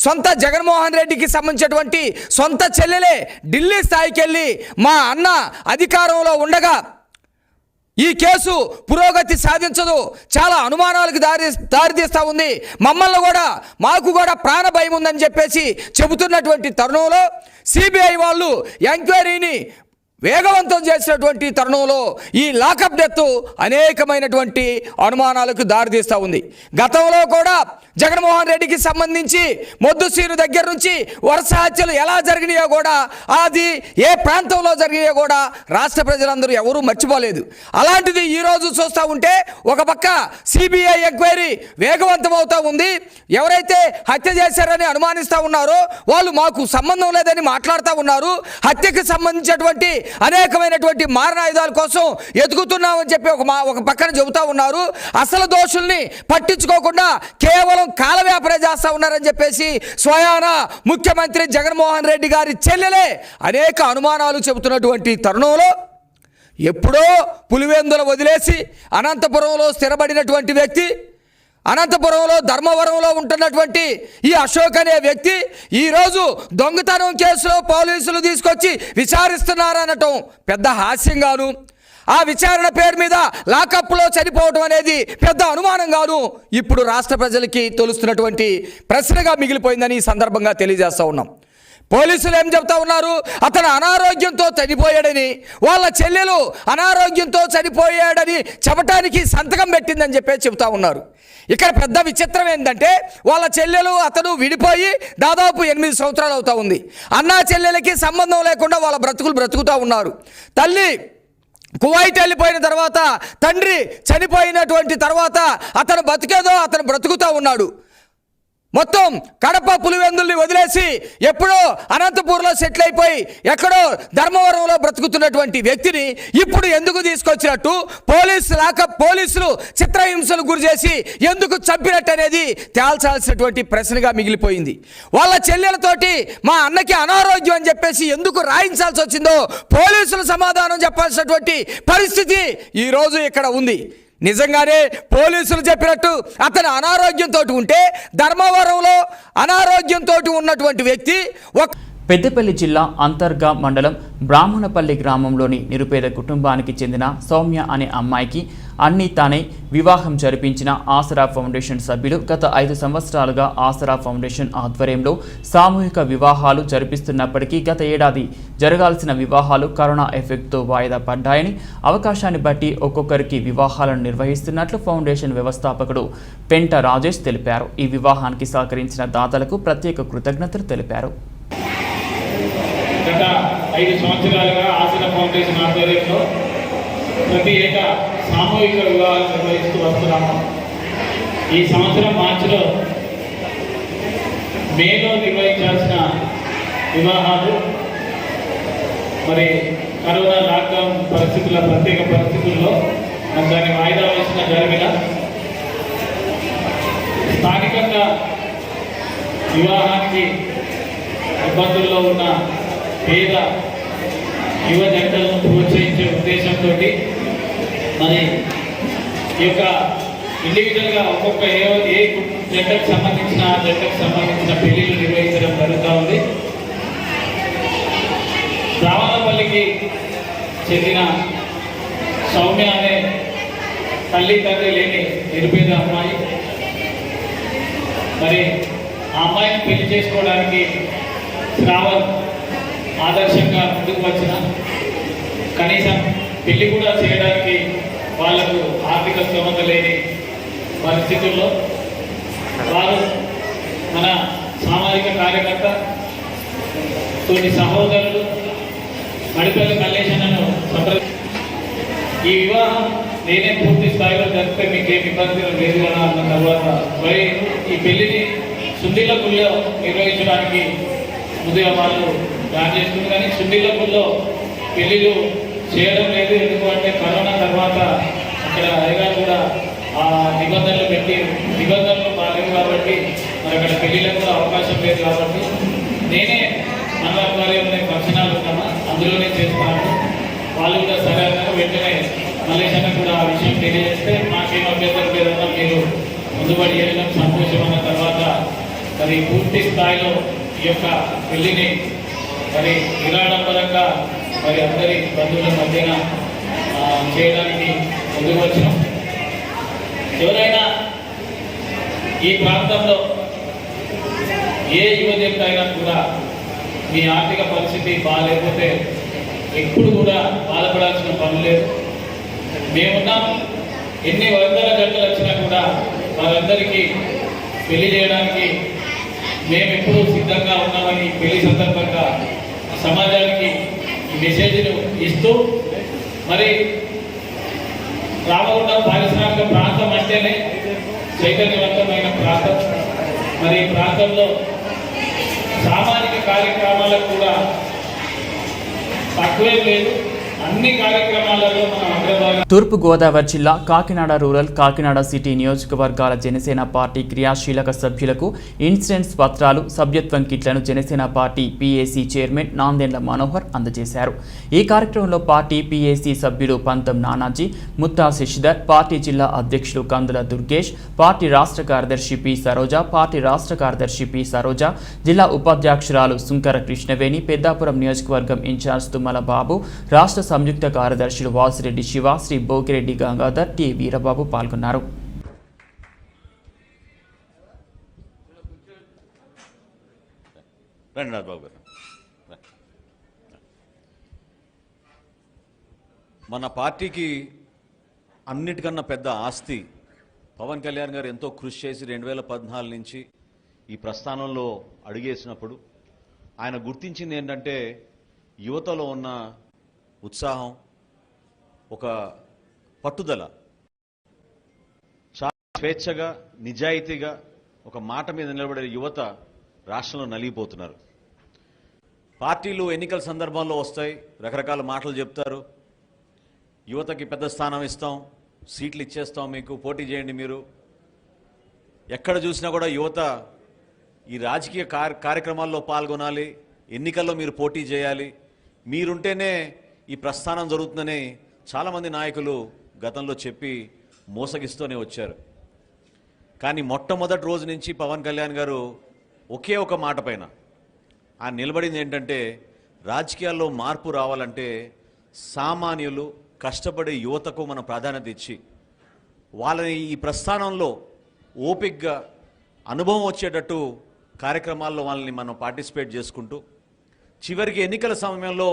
సొంత జగన్మోహన్ రెడ్డికి సంబంధించినటువంటి సొంత చెల్లెలే ఢిల్లీ స్థాయికి వెళ్ళి మా అన్న అధికారంలో ఉండగా ఈ కేసు పురోగతి సాధించదు, చాలా అనుమానాలకు దారితీస్తూ ఉంది, మాకు కూడా ప్రాణ భయం ఉందని చెప్పేసి చెబుతున్నటువంటి తరుణంలో సిబిఐ వాళ్ళు ఎంక్వైరీని వేగవంతం చేసినటువంటి తరుణంలో ఈ లాకప్ డెత్ అనేకమైనటువంటి అనుమానాలకు దారితీస్తూ ఉంది. గతంలో కూడా జగన్మోహన్ రెడ్డికి సంబంధించి మొద్దుసీను దగ్గర నుంచి వరుస హత్యలు ఎలా జరిగినాయో కూడా, అది ఏ ప్రాంతంలో జరిగినాయో కూడా రాష్ట్ర ప్రజలందరూ ఎవరూ మర్చిపోలేదు. అలాంటిది ఈరోజు చూస్తూ ఉంటే ఒక పక్క సిబిఐ ఎంక్వైరీ వేగవంతం అవుతూ ఉంది. ఎవరైతే హత్య చేశారని అనుమానిస్తూ ఉన్నారో వాళ్ళు మాకు సంబంధం లేదని మాట్లాడుతూ ఉన్నారు. హత్యకి సంబంధించినటువంటి అనేకమైనటువంటి మారణాయుధాల కోసం ఎదుగుతున్నామని చెప్పి ఒక పక్కన చెబుతూ ఉన్నారు. అసలు దోషుల్ని పట్టించుకోకుండా కేవలం కాలవ్యాపారం చేస్తూ ఉన్నారని చెప్పేసి స్వయాన ముఖ్యమంత్రి జగన్మోహన్ రెడ్డి గారి చెల్లెలే అనేక అనుమానాలు చెబుతున్నటువంటి తరుణంలో ఎప్పుడో పులివెందుల వదిలేసి అనంతపురంలో స్థిరపడినటువంటి వ్యక్తి, అనంతపురంలో ధర్మవరంలో ఉంటున్నటువంటి ఈ అశోక్ అనే వ్యక్తి ఈరోజు దొంగతనం కేసులో పోలీసులు తీసుకొచ్చి విచారిస్తున్నారనటం పెద్ద హాస్యంగాను, ఆ విచారణ పేరు మీద లాకప్లో చనిపోవడం అనేది పెద్ద అనుమానంగాను ఇప్పుడు రాష్ట్ర ప్రజలకి తొలుస్తున్నటువంటి ప్రశ్నగా మిగిలిపోయిందని ఈ సందర్భంగా తెలియజేస్తూ ఉన్నాం. పోలీసులు ఏం చెప్తా ఉన్నారు? అతను అనారోగ్యంతో చనిపోయాడని, వాళ్ళ చెల్లెలు అనారోగ్యంతో చనిపోయాడని చెప్పడానికి సంతకం పెట్టిందని చెప్పేసి చెబుతా ఉన్నారు. ఇక్కడ పెద్ద విచిత్రం ఏంటంటే వాళ్ళ చెల్లెలు అతను విడిపోయి దాదాపు 8 సంవత్సరాలు అవుతా ఉంది. అన్నా చెల్లెలకి సంబంధం లేకుండా వాళ్ళ బ్రతుకులు బ్రతుకుతూ ఉన్నారు. తల్లి కువైట్ వెళ్ళిపోయిన తర్వాత, తండ్రి చనిపోయినటువంటి తర్వాత అతను బతికేదో అతను బ్రతుకుతూ ఉన్నాడు. మొత్తం కడప పులివెందుల్ని వదిలేసి ఎప్పుడో అనంతపూర్లో సెటిల్ అయిపోయి ఎక్కడో ధర్మవరంలో బ్రతుకుతున్నటువంటి వ్యక్తిని ఇప్పుడు ఎందుకు తీసుకొచ్చినట్టు, పోలీసులు చిత్రహింసలు గురి చేసి ఎందుకు చంపినట్టు అనేది తేల్చాల్సినటువంటి ప్రశ్నగా మిగిలిపోయింది. వాళ్ళ చెల్లెలతోటి మా అన్నకి అనారోగ్యం అని చెప్పేసి ఎందుకు రాయించాల్సి వచ్చిందో పోలీసులు సమాధానం చెప్పాల్సినటువంటి పరిస్థితి ఈరోజు ఇక్కడ ఉంది. నిజంగానే పోలీసులు చెప్పినట్టు అతను అనారోగ్యంతో ఉంటే ధర్మవరంలో అనారోగ్యంతో ఉన్నటువంటి వ్యక్తి పెద్దపల్లి జిల్లా అంతర్గా మండలం బ్రాహ్మణపల్లి గ్రామంలోని నిరుపేద కుటుంబానికి చెందిన సౌమ్య అనే అమ్మాయికి అన్నీ తానే వివాహం జరిపించిన ఆసరా ఫౌండేషన్ సభ్యులు గత 5 సంవత్సరాలుగా ఆసరా ఫౌండేషన్ ఆధ్వర్యంలో సామూహిక వివాహాలు జరిపిస్తున్నప్పటికీ గత ఏడాది జరగాల్సిన వివాహాలు కరోనా ఎఫెక్ట్తో వాయిదా పడ్డాయని, అవకాశాన్ని బట్టి ఒక్కొక్కరికి వివాహాలను నిర్వహిస్తున్నట్లు ఫౌండేషన్ వ్యవస్థాపకుడు పెంట రాజేష్ తెలిపారు. ఈ వివాహానికి సహకరించిన దాతలకు ప్రత్యేక కృతజ్ఞతలు తెలిపారు. గత 5 సంవత్సరాలుగా ఆసరా ఫౌండేషన్ ఆధ్వర్యంలో ప్రతి ఏటా సామూహిక వివాహాలు నిర్వహిస్తూ వస్తున్నాము. ఈ సంవత్సరం మార్చిలో మేలో నిర్వహించాల్సిన వివాహాలు మరి కరోనా లాక్డౌన్ ప్రత్యేక పరిస్థితుల్లో దాన్ని వాయిదా వేసిన జరిగిన స్థానికంగా వివాహానికి ఇబ్బందుల్లో ఉన్న పేద యువ జంటలను ప్రోత్సహించే ఉద్దేశంతో మరి ఈ యొక్క ఇండివిజువల్గా ఒక్కొక్క ఏ జంటకు సంబంధించిన పెళ్లిళ్ళు నిర్వహించడం జరుగుతూ ఉంది. రావణపల్లికి చెందిన సౌమ్య అనే తల్లి తండ్రి లేని నిరుపేద అమ్మాయి, మరి ఆ అమ్మాయిని పెళ్లి చేసుకోవడానికి శ్రావణ్ ఆదర్శంగా ముందుకు వచ్చిన, కనీసం పెళ్లి కూడా చేయడానికి వాళ్లకు ఆర్థిక స్తోమత లేని పరిస్థితుల్లో వారు మన సామాజిక కార్యకర్త తోటి సహోదరులు మడిపల్లి మల్లేశన్నను ఈ వివాహం నేనే పూర్తి స్థాయిలో జరిపితే మీకేం ఇబ్బంది లేదు అని అన్న తర్వాత మరి ఈ పెళ్లిని సుందీలపూర్లో నిర్వహించడానికి ముందుగా వాళ్ళు ప్లాన్ చేస్తుంది. కానీ సుందీలపూర్లో పెళ్లిళ్ళు చేయడం లేదు. ఎందుకంటే కరోనా తర్వాత అక్కడ అయ్యగారు కూడా ఆ నిబంధనలు బాగాలేవు కాబట్టి మరి అక్కడ పెళ్లిళ్ళకు కూడా అవకాశం లేదు కాబట్టి నేనే మన ఆధ్వర్యంలో ఫంక్షన్ హాల్ ఉన్నామా అందులోనే చేస్తాను. వాళ్ళు కూడా సరే అన్నారు. వెంటనే మల్లేశన్న కూడా ఆ విషయం తెలియజేస్తే మాకేం అభ్యంతరం లేదన్నా మీరు ముందుబడి చేయడం సంతోషం అన్న తర్వాత మరి పూర్తి స్థాయిలో ఈ యొక్క పెళ్లిని మరి నిరాడంబరంగా మరి అందరి బంధువుల మధ్యన చేయడానికి ముందుకు వచ్చినాం. ఎవరైనా ఈ ప్రాంతంలో ఏ యువజంట అయినా కూడా మీ ఆర్థిక పరిస్థితి బాగాలేకపోతే ఎప్పుడు కూడా బాధపడాల్సిన పని లేదు. మేమున్నాం. ఎన్ని వందల గంటలు వచ్చినా కూడా వారందరికీ పెళ్లి చేయడానికి మేము ఎప్పుడూ సిద్ధంగా ఉన్నామని పెళ్లి సందర్భంగా సమాజానికి ఈ మెసేజ్ను ఇస్తూ మరి రామగుండం పారిశ్రామిక ప్రాంతం అంటేనే చైతన్యవంతమైన ప్రాంతం. మరి ఈ ప్రాంతంలో సామాజిక కార్యక్రమాలకు కూడా తక్కువేం లేదు. అన్ని కార్యక్రమాలలో మనం అగ్రభాగం. తూర్పు గోదావరి జిల్లా కాకినాడ రూరల్, కాకినాడ సిటీ నియోజకవర్గాల జనసేన పార్టీ క్రియాశీలక సభ్యులకు ఇన్సూరెన్స్ పత్రాలు, సభ్యత్వం కిట్లను Janasena party PAC chairman Nadendla Manohar అందజేశారు. ఈ కార్యక్రమంలో పార్టీ పీఏసీ సభ్యులు పంతం నానాజీ, ముత్తా శశిధర్, పార్టీ జిల్లా అధ్యక్షులు కందుల దుర్గేష్, పార్టీ రాష్ట్ర కార్యదర్శి పి సరోజ, పార్టీ రాష్ట్ర కార్యదర్శి పి సరోజ, జిల్లా ఉపాధ్యక్షురాలు సుంకర కృష్ణవేణి, పెద్దాపురం నియోజకవర్గం ఇన్ఛార్జ్ తుమ్మల బాబు, రాష్ట్ర సంయుక్త కార్యదర్శులు వాసిరెడ్డి శివ, శ్రీ బోకిరెడ్డి గంగాధర్, టి వీరబాబు పాల్గొన్నారు. రండి బాబు గారు. మన పార్టీకి అన్నిటికన్నా పెద్ద ఆస్తి పవన్ కళ్యాణ్ గారు ఎంతో కృషి చేసి 2014 నుంచి ఈ ప్రస్థానంలో అడుగేసినప్పుడు ఆయన గుర్తించింది ఏంటంటే యువతలో ఉన్న ఉత్సాహం, ఒక పట్టుదల, చాలా స్వేచ్ఛగా నిజాయితీగా ఒక మాట మీద నిలబడే యువత రాష్ట్రంలో నలిగిపోతున్నారు. పార్టీలు ఎన్నికల సందర్భంలో వస్తాయి, రకరకాల మాటలు చెప్తారు, యువతకి పెద్ద స్థానం ఇస్తాం, సీట్లు ఇచ్చేస్తాం, మీకు పోటీ చేయండి. మీరు ఎక్కడ చూసినా కూడా యువత ఈ రాజకీయ కార్యక్రమాల్లో పాల్గొనాలి, ఎన్నికల్లో మీరు పోటీ చేయాలి, మీరుంటేనే ఈ ప్రస్థానం జరుగుతుందని చాలామంది నాయకులు గతంలో చెప్పి మోసగిస్తూనే వచ్చారు. కానీ మొట్టమొదటి రోజు నుంచి పవన్ కళ్యాణ్ గారు ఒకే ఒక మాట పైన ఆయన నిలబడింది ఏంటంటే, రాజకీయాల్లో మార్పు రావాలంటే సామాన్యులు కష్టపడే యువతకు మనం ప్రాధాన్యత ఇచ్చి వాళ్ళని ఈ ప్రస్థానంలో ఓపికగా అనుభవం వచ్చేటట్టు కార్యక్రమాల్లో వాళ్ళని మనం పార్టిసిపేట్ చేసుకుంటూ చివరికి ఎన్నికల సమయంలో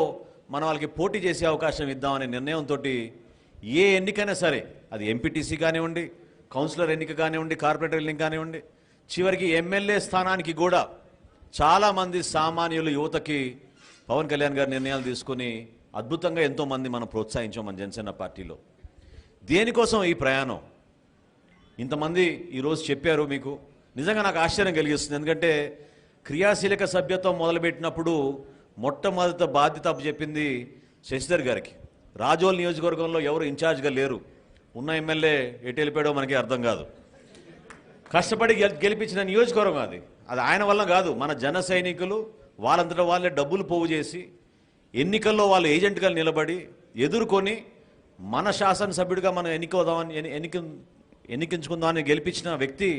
మనం వాళ్ళకి పోటీ చేసే అవకాశం ఇద్దామనే నిర్ణయంతో ఏ ఎన్నికైనా సరే, అది ఎంపీటీసీ కానివ్వండి, కౌన్సిలర్ ఎన్నిక కానివ్వండి, కార్పొరేటర్ ఎన్నిక కానివ్వండి, చివరికి ఎమ్మెల్యే స్థానానికి కూడా చాలామంది సామాన్యులు యువతకి పవన్ కళ్యాణ్ గారి నిర్ణయాలు తీసుకుని అద్భుతంగా ఎంతోమంది మనం ప్రోత్సహించాం మన జనసేన పార్టీలో. దేనికోసం ఈ ప్రయాణం? ఇంతమంది ఈరోజు చెప్పారు మీకు, నిజంగా నాకు ఆశ్చర్యం కలిగిస్తుంది. ఎందుకంటే క్రియాశీలక సభ్యత్వం మొదలుపెట్టినప్పుడు మొట్టమొదటి బాధ్యత చెప్పింది శశిధర్ గారికి. రాజోల్ నియోజకవర్గంలో ఎవరు ఇన్ఛార్జ్గా లేరు, ఉన్న ఎమ్మెల్యే ఎటు వెళ్ళిపోయాడో మనకి అర్థం కాదు. కష్టపడి గెలిపించిన నియోజకవర్గం అది ఆయన వల్ల కాదు, మన జన సైనికులు వాళ్ళంతటా వాళ్ళే డబ్బులు పోగు చేసి ఎన్నికల్లో వాళ్ళు ఏజెంట్గా నిలబడి ఎదుర్కొని మన శాసనసభ్యుడిగా మనం ఎన్నికించుకుందామని గెలిపించిన వ్యక్తి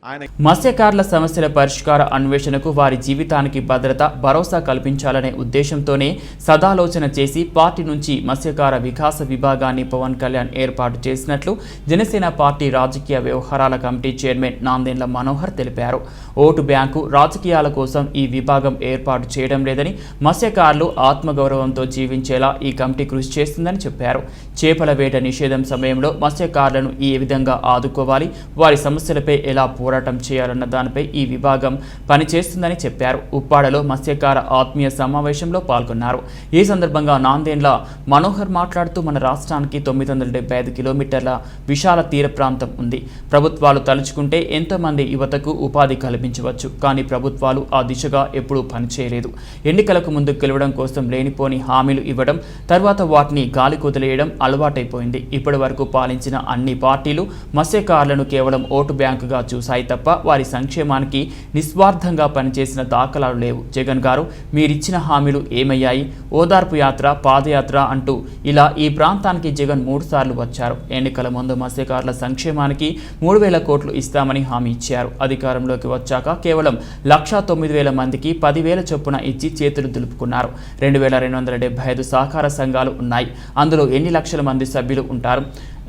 ఆయన. మత్స్యకారుల సమస్యల పరిష్కార అన్వేషణకు వారి జీవితానికి భద్రత, భరోసా కల్పించాలనే ఉద్దేశంతోనే సదాలోచన చేసి పార్టీ నుంచి మత్స్యకార వికాస విభాగాన్ని పవన్ కళ్యాణ్ ఏర్పాటు చేసినట్లు జనసేన పార్టీ రాజకీయ వ్యవహారాల కమిటీ చైర్మన్ నాందెండ్ల మనోహర్ తెలిపారు. ఓటు బ్యాంకు రాజకీయాల కోసం ఈ విభాగం ఏర్పాటు చేయడం లేదని, మత్స్యకారులు ఆత్మగౌరవంతో జీవించేలా ఈ కమిటీ కృషి చేస్తుందని చెప్పారు. చేపల వేట నిషేధం సమయంలో మత్స్యకారులను ఏ విధంగా ఆదుకోవాలి, వారి సమస్యలపై ఎలా పోరాటం చేయాలన్న దానిపై ఈ విభాగం పనిచేస్తుందని చెప్పారు. ఉప్పాడలో మత్స్యకార ఆత్మీయ సమావేశంలో పాల్గొన్నారు. ఈ సందర్భంగా నాందేండ్ల మనోహర్ మాట్లాడుతూ, మన రాష్ట్రానికి 975 కిలోమీటర్ల విశాల తీర ప్రాంతం ఉంది. ప్రభుత్వాలు తలుచుకుంటే ఎంతోమంది యువతకు ఉపాధి కల్పించవచ్చు. కానీ ప్రభుత్వాలు ఆ దిశగా ఎప్పుడూ పనిచేయలేదు. ఎన్నికలకు ముందు గెలవడం కోసం లేనిపోని హామీలు ఇవ్వడం, తర్వాత వాటిని గాలి కుదిలేయడం అలవాటైపోయింది. ఇప్పటి వరకు పాలించిన అన్ని పార్టీలు మత్స్యకారులను కేవలం ఓటు బ్యాంకుగా చూశాయి తప్ప వారి సంక్షేమానికి నిస్వార్థంగా పనిచేసిన దాఖలాలు లేవు. జగన్ గారు మీరిచ్చిన హామీలు ఏమయ్యాయి? ఓదార్పు యాత్ర, పాదయాత్ర అంటూ ఇలా ఈ ప్రాంతానికి జగన్ 3 సార్లు వచ్చారు. ఎన్నికల ముందు మత్స్యకారుల సంక్షేమానికి 3,000 కోట్లు ఇస్తామని హామీ ఇచ్చారు. అధికారంలోకి వచ్చాక కేవలం 1,09,000 మందికి 10,000 చొప్పున ఇచ్చి చేతులు దులుపుకున్నారు. 2,275 సహకార సంఘాలు ఉన్నాయి. అందులో ఎన్ని లక్షల మంది సభ్యులు ఉంటారు?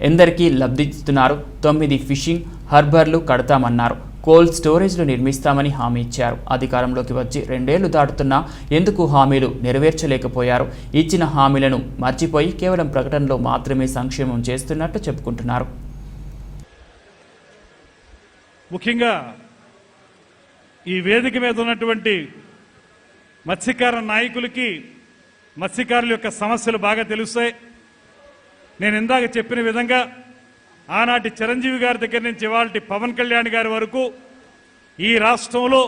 ఎందరికీ లబ్ధిస్తున్నారు? 9 ఫిషింగ్ హార్బర్లు కడతామన్నారు. కోల్డ్ స్టోరేజ్లు నిర్మిస్తామని హామీ ఇచ్చారు. అధికారంలోకి వచ్చి 2 ఏళ్లు దాటుతున్నా ఎందుకు హామీలు నెరవేర్చలేకపోయారు? ఇచ్చిన హామీలను మర్చిపోయి కేవలం ప్రకటనలో మాత్రమే సంక్షేమం చేస్తున్నట్టు చెప్పుకుంటున్నారు. ముఖ్యంగా ఈ వేదిక మీద ఉన్నటువంటి మత్స్యకార నాయకులకి మత్స్యకారుల యొక్క సమస్యలు బాగా తెలుస్తాయి. నేను ఇందాక చెప్పిన విధంగా ఆనాటి చిరంజీవి గారి దగ్గర నుంచి ఇవాళ పవన్ కళ్యాణ్ గారి వరకు ఈ రాష్ట్రంలో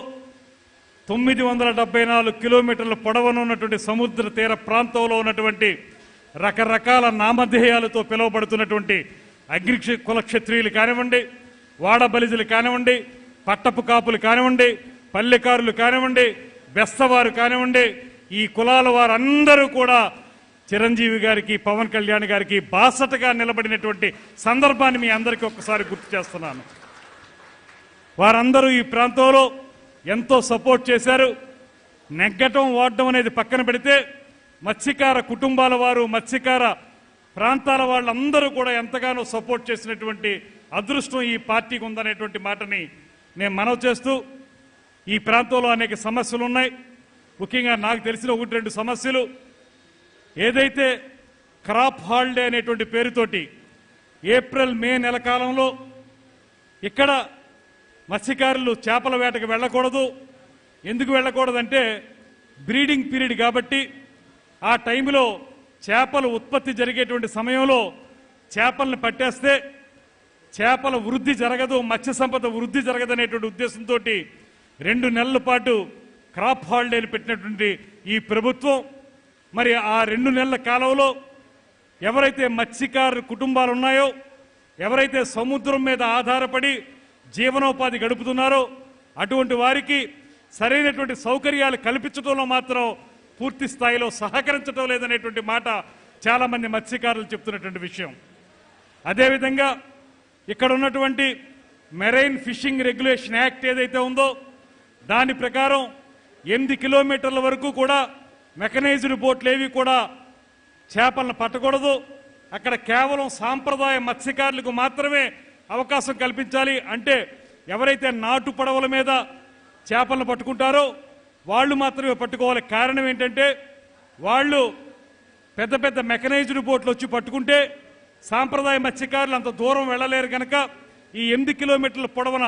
974 కిలోమీటర్ల పొడవున ఉన్నటువంటి సముద్ర తీర ప్రాంతంలో ఉన్నటువంటి రకరకాల నామధేయాలతో పిలువబడుతున్నటువంటి అగ్ని కుల క్షత్రియులు కానివ్వండి, వాడబలిజులు కానివ్వండి, పట్టపు కాపులు కానివ్వండి, పల్లెకారులు కానివ్వండి, బెస్తవారు కానివ్వండి, ఈ కులాల వారందరూ కూడా చిరంజీవి గారికి, పవన్ కళ్యాణ్ గారికి బాసటగా నిలబడినటువంటి సందర్భాన్ని మీ అందరికీ ఒక్కసారి గుర్తు చేస్తున్నాను. వారందరూ ఈ ప్రాంతంలో ఎంతో సపోర్ట్ చేశారు. నెగ్గటం ఓడడం అనేది పక్కన పెడితే మత్స్యకార కుటుంబాల వారు, మత్స్యకార ప్రాంతాల వాళ్ళందరూ కూడా ఎంతగానో సపోర్ట్ చేసినటువంటి అదృష్టం ఈ పార్టీకి ఉందనేటువంటి మాటని నేను మనవి చేస్తూ, ఈ ప్రాంతంలో అనేక సమస్యలు ఉన్నాయి. ముఖ్యంగా నాకు తెలిసిన 1-2 సమస్యలు, ఏదైతే క్రాప్ హాలిడే అనేటువంటి పేరుతోటి ఏప్రిల్ మే నెల కాలంలో ఇక్కడ మత్స్యకారులు చేపల వేటకు వెళ్ళకూడదు. ఎందుకు వెళ్ళకూడదంటే బ్రీడింగ్ పీరియడ్ కాబట్టి ఆ టైంలో చేపలు ఉత్పత్తి జరిగేటువంటి సమయంలో చేపలను పట్టేస్తే చేపల వృద్ధి జరగదు, మత్స్య సంపద వృద్ధి జరగదనేటువంటి ఉద్దేశంతో 2 నెలల పాటు క్రాప్ హాలిడేలు పెట్టినటువంటి ఈ ప్రభుత్వం మరి ఆ 2 నెలల కాలంలో ఎవరైతే మత్స్యకారు కుటుంబాలు ఉన్నాయో, ఎవరైతే సముద్రం మీద ఆధారపడి జీవనోపాధి గడుపుతున్నారో అటువంటి వారికి సరైనటువంటి సౌకర్యాలు కల్పించడంలో మాత్రం పూర్తి స్థాయిలో సహకరించడం లేదనేటువంటి మాట చాలామంది మత్స్యకారులు చెప్తున్నటువంటి విషయం. అదేవిధంగా ఇక్కడ ఉన్నటువంటి మెరైన్ ఫిషింగ్ రెగ్యులేషన్ యాక్ట్ ఏదైతే ఉందో దాని ప్రకారం 8 కిలోమీటర్ల వరకు కూడా మెకనైజ్డ్ బోట్లు ఏవి కూడా చేపలను పట్టకూడదు. అక్కడ కేవలం సాంప్రదాయ మత్స్యకారులకు మాత్రమే అవకాశం కల్పించాలి. అంటే ఎవరైతే నాటు పడవల మీద చేపలను పట్టుకుంటారో వాళ్ళు మాత్రమే పట్టుకోవాలి. కారణం ఏంటంటే వాళ్ళు పెద్ద పెద్ద మెకనైజ్డ్ బోట్లు వచ్చి పట్టుకుంటే సాంప్రదాయ మత్స్యకారులు అంత దూరం వెళ్ళలేరు కనుక ఈ 8 కిలోమీటర్ల పొడవున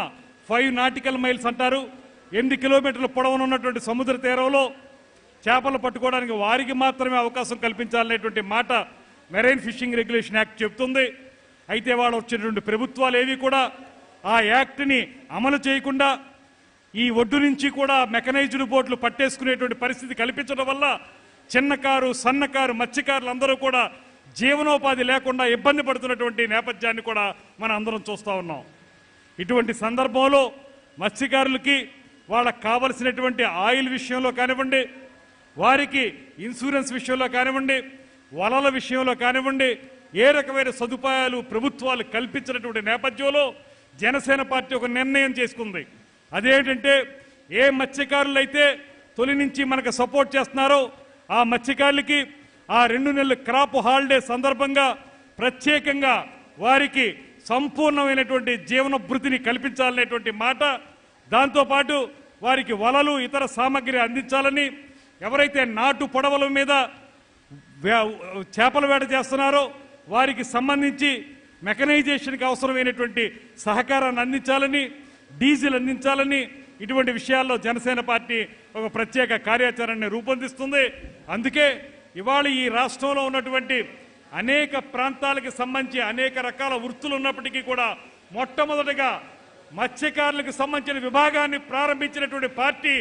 5 నాటికల్ మైల్స్ అంటారు, 8 కిలోమీటర్ల పొడవున ఉన్నటువంటి సముద్ర తీరంలో చేపలు పట్టుకోవడానికి వారికి మాత్రమే అవకాశం కల్పించాలనేటువంటి మాట మెరైన్ ఫిషింగ్ రెగ్యులేషన్ యాక్ట్ చెబుతుంది. అయితే వాళ్ళు వచ్చినటువంటి ప్రభుత్వాలు ఏవి కూడా ఆ యాక్ట్ని అమలు చేయకుండా ఈ ఒడ్డు నుంచి కూడా మెకనైజ్డ్ బోట్లు పట్టేసుకునేటువంటి పరిస్థితి కల్పించడం వల్ల చిన్నకారు సన్నకారు మత్స్యకారులు అందరూ కూడా జీవనోపాధి లేకుండా ఇబ్బంది పడుతున్నటువంటి నేపథ్యాన్ని కూడా మనం అందరం చూస్తూ ఉన్నాం. ఇటువంటి సందర్భంలో మత్స్యకారులకి వాళ్ళకు కావలసినటువంటి ఆయిల్ విషయంలో కానివ్వండి, వారికి ఇన్సూరెన్స్ విషయంలో కానివ్వండి, వలల విషయంలో కానివ్వండి, ఏ రకమైన సదుపాయాలు ప్రభుత్వాలు కల్పించినటువంటి నేపథ్యంలో జనసేన పార్టీ ఒక నిర్ణయం చేసుకుంది. అదేంటంటే ఏ మత్స్యకారులైతే తొలి నుంచి మనకు సపోర్ట్ చేస్తున్నారో ఆ మత్స్యకారులకి ఆ 2 నెలల క్రాప్ హాలిడే సందర్భంగా ప్రత్యేకంగా వారికి సంపూర్ణమైనటువంటి జీవన భృతిని కల్పించాలనేటువంటి మాట, దాంతోపాటు వారికి వలలు ఇతర సామగ్రి అందించాలని, ఎవరైతే నాటు పొడవల మీద చేపల వేట చేస్తున్నారో వారికి సంబంధించి మెకనైజేషన్కి అవసరమైనటువంటి సహకారాన్ని అందించాలని, డీజిల్ అందించాలని, ఇటువంటి విషయాల్లో జనసేన పార్టీ ఒక ప్రత్యేక కార్యాచరణని రూపొందిస్తుంది. అందుకే ఇవాళ ఈ రాష్ట్రంలో ఉన్నటువంటి అనేక ప్రాంతాలకు సంబంధించి అనేక రకాల వృత్తులు ఉన్నప్పటికీ కూడా మొట్టమొదటిగా మత్స్యకారులకు సంబంధించిన విభాగాన్ని ప్రారంభించినటువంటి పార్టీ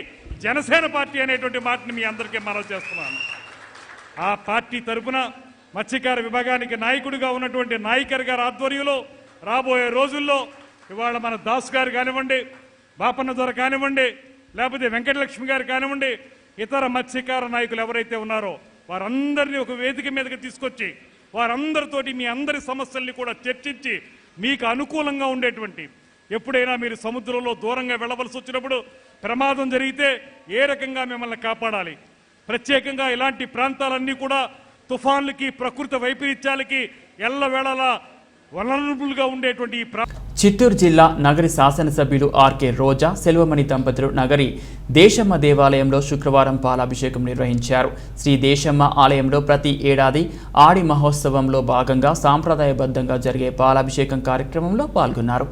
జనసేన పార్టీ అనేటువంటి మాటని మీ అందరికీ మనవి చేస్తున్నాను. ఆ పార్టీ తరఫున మత్స్యకార విభాగానికి నాయకుడిగా ఉన్నటువంటి నాయకర్ గారి ఆధ్వర్యంలో రాబోయే రోజుల్లో ఇవాళ మన దాస్ గారు కానివ్వండి, బాపన్న దొర కానివ్వండి, లేకపోతే వెంకటలక్ష్మి గారు కానివ్వండి, ఇతర మత్స్యకార నాయకులు ఎవరైతే ఉన్నారో వారందరినీ ఒక వేదిక మీదకి తీసుకొచ్చి వారందరితోటి మీ అందరి సమస్యల్ని కూడా చర్చించి మీకు అనుకూలంగా ఉండేటువంటి, ఎప్పుడైనా మీరు సముద్రంలో దూరంగా వెళ్ళవలసి వచ్చినప్పుడు ప్రమాదం జరిగితే ఏ రకంగా మిమ్మల్ని కాపాడాలి, ప్రత్యేకంగా ఇలాంటి ప్రాంతాలన్నీ కూడా తుఫాన్లకి ప్రకృతి వైపరీత్యాలకి ఎల్లవేళలా వలనరబుల్గా ఉండేటువంటి ఈ చిత్తూరు జిల్లా నగరి శాసనసభ్యులు ఆర్కే రోజా, సెల్వమణి దంపతులు నగరి దేశమ్మ దేవాలయంలో శుక్రవారం పాలాభిషేకం నిర్వహించారు. శ్రీ దేశమ్మ ఆలయంలో ప్రతి ఏడాది ఆడి మహోత్సవంలో భాగంగా సాంప్రదాయబద్ధంగా జరిగే పాలాభిషేకం కార్యక్రమంలో పాల్గొన్నారు.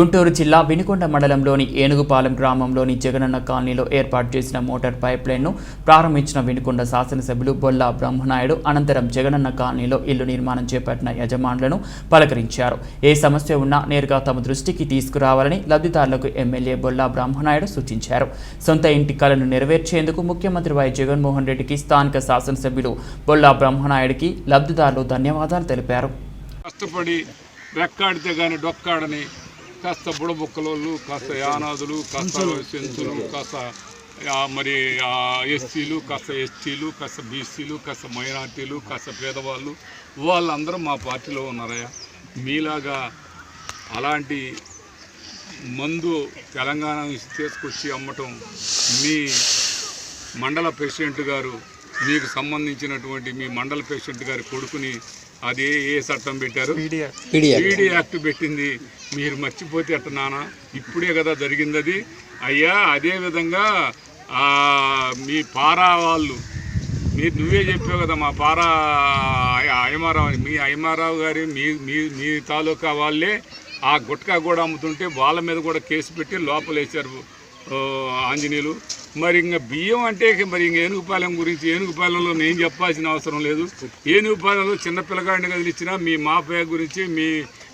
గుంటూరు జిల్లా వినుకొండ మండలంలోని ఏనుగుపాలెం గ్రామంలోని జగనన్న కాలనీలో ఏర్పాటు చేసిన మోటార్ పైప్ లైన్ను ప్రారంభించిన వినుకొండ శాసనసభ్యులు బొల్లా బ్రహ్మనాయుడు అనంతరం జగనన్న కాలనీలో ఇల్లు నిర్మాణం చేపట్టిన యజమానులను పలకరించారు. ఏ సమస్య ఉన్నా నేరుగా తమ దృష్టికి తీసుకురావాలని లబ్ధిదారులకు ఎమ్మెల్యే బొల్లా బ్రహ్మనాయుడు సూచించారు. సొంత ఇంటి కలను నెరవేర్చేందుకు ముఖ్యమంత్రి వై జగన్మోహన్ రెడ్డికి స్థానిక శాసనసభ్యులు బొల్లా బ్రహ్మనాయుడికి లబ్ధిదారులు ధన్యవాదాలు తెలిపారు. కష్టపడి రెక్కాడితే కానీ డొక్కాడని కాస్త బుడబుక్కలోళ్ళు, కాస్త యానాదులు, కాస్త సెంచులు, కాస్త మరి ఎస్సీలు, కాస్త ఎస్టీలు, కాస్త బీసీలు, కాస్త మైనార్టీలు, కాస్త పేదవాళ్ళు వాళ్ళందరూ మా పార్టీలో ఉన్నారయ్యా. మీలాగా అలాంటి మందు తెలంగాణ నుంచి తీసుకొచ్చి అమ్మటం మీ మండల ప్రెసిడెంట్ గారు, మీకు సంబంధించినటువంటి మీ మండల ప్రెసిడెంట్ గారి కొడుకుని అది ఏ చట్టం పెట్టారు? పీడీ యాక్ట్ పెట్టింది. మీరు మర్చిపోతే అట్ట నాన్న, ఇప్పుడే కదా జరిగింది అది. అయ్యా అదేవిధంగా మీ పారా వాళ్ళు, నువ్వే చెప్పావు కదా మా పారా అయ్యమారావు అని, మీ అయ్యమారావు గారి మీ తాలూకా వాళ్ళే ఆ గుట్కా కూడా అమ్ముతుంటే వాళ్ళ మీద కూడా కేసు పెట్టి లోపలేశారు ఆంజనేయులు. మరి ఇంకా బియ్యం అంటే మరి ఇంక ఏనుగుపాలెం గురించి, ఏనుగుపాలెంలో నేను చెప్పాల్సిన అవసరం లేదు. ఏనుగుపాలెంలో చిన్న పిల్లగాడిని కదిలిచ్చినా మీ మాఫియా గురించి,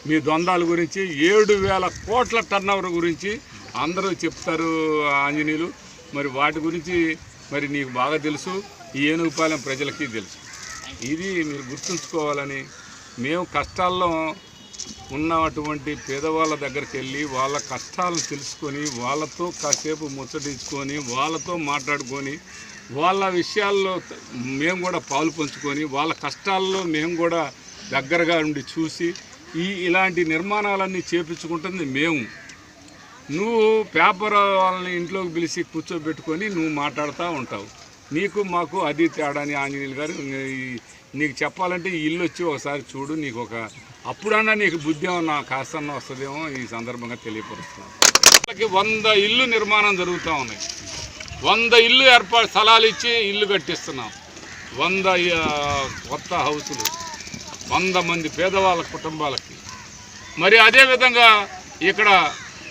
మీ దొందాల గురించి, 7,000 కోట్ల టర్నోవర్ గురించి అందరూ చెప్తారు ఆంజనేయులు. మరి వాటి గురించి మరి నీకు బాగా తెలుసు, ఈ ఏనుగుపాలెం ప్రజలకి తెలుసు. ఇది మీరు గుర్తుంచుకోవాలని మేము కష్టాల్లో ఉన్నటువంటి పేదవాళ్ళ దగ్గరికి వెళ్ళి వాళ్ళ కష్టాలను తెలుసుకొని వాళ్ళతో కాసేపు ముచ్చటించుకొని వాళ్ళతో మాట్లాడుకొని వాళ్ళ విషయాల్లో మేము కూడా పాలు పంచుకొని వాళ్ళ కష్టాల్లో మేము కూడా దగ్గరగా ఉండి చూసి ఇలాంటి నిర్మాణాలన్నీ చేపించుకుంటుంది మేము. నువ్వు పేపర్ వాళ్ళని ఇంట్లోకి పిలిచి కూర్చోబెట్టుకొని నువ్వు మాట్లాడుతూ ఉంటావు. నీకు మాకు అది తేడాని ఆంజనేయులు గారు, నీకు చెప్పాలంటే ఈ ఇల్లు వచ్చి ఒకసారి చూడు, నీకు అప్పుడన్నా నీకు బుద్ధి ఏమన్నా కాస్తన్నా వస్తుందేమో ఈ సందర్భంగా తెలియపరుస్తున్నాను. 100 ఇల్లు నిర్మాణం జరుగుతూ ఉన్నాయి. 100 ఇల్లు స్థలాలు ఇచ్చి ఇల్లు కట్టిస్తున్నాం. 100 కొత్త హౌసులు 100 మంది పేదవాళ్ళ కుటుంబాలకి. మరి అదేవిధంగా ఇక్కడ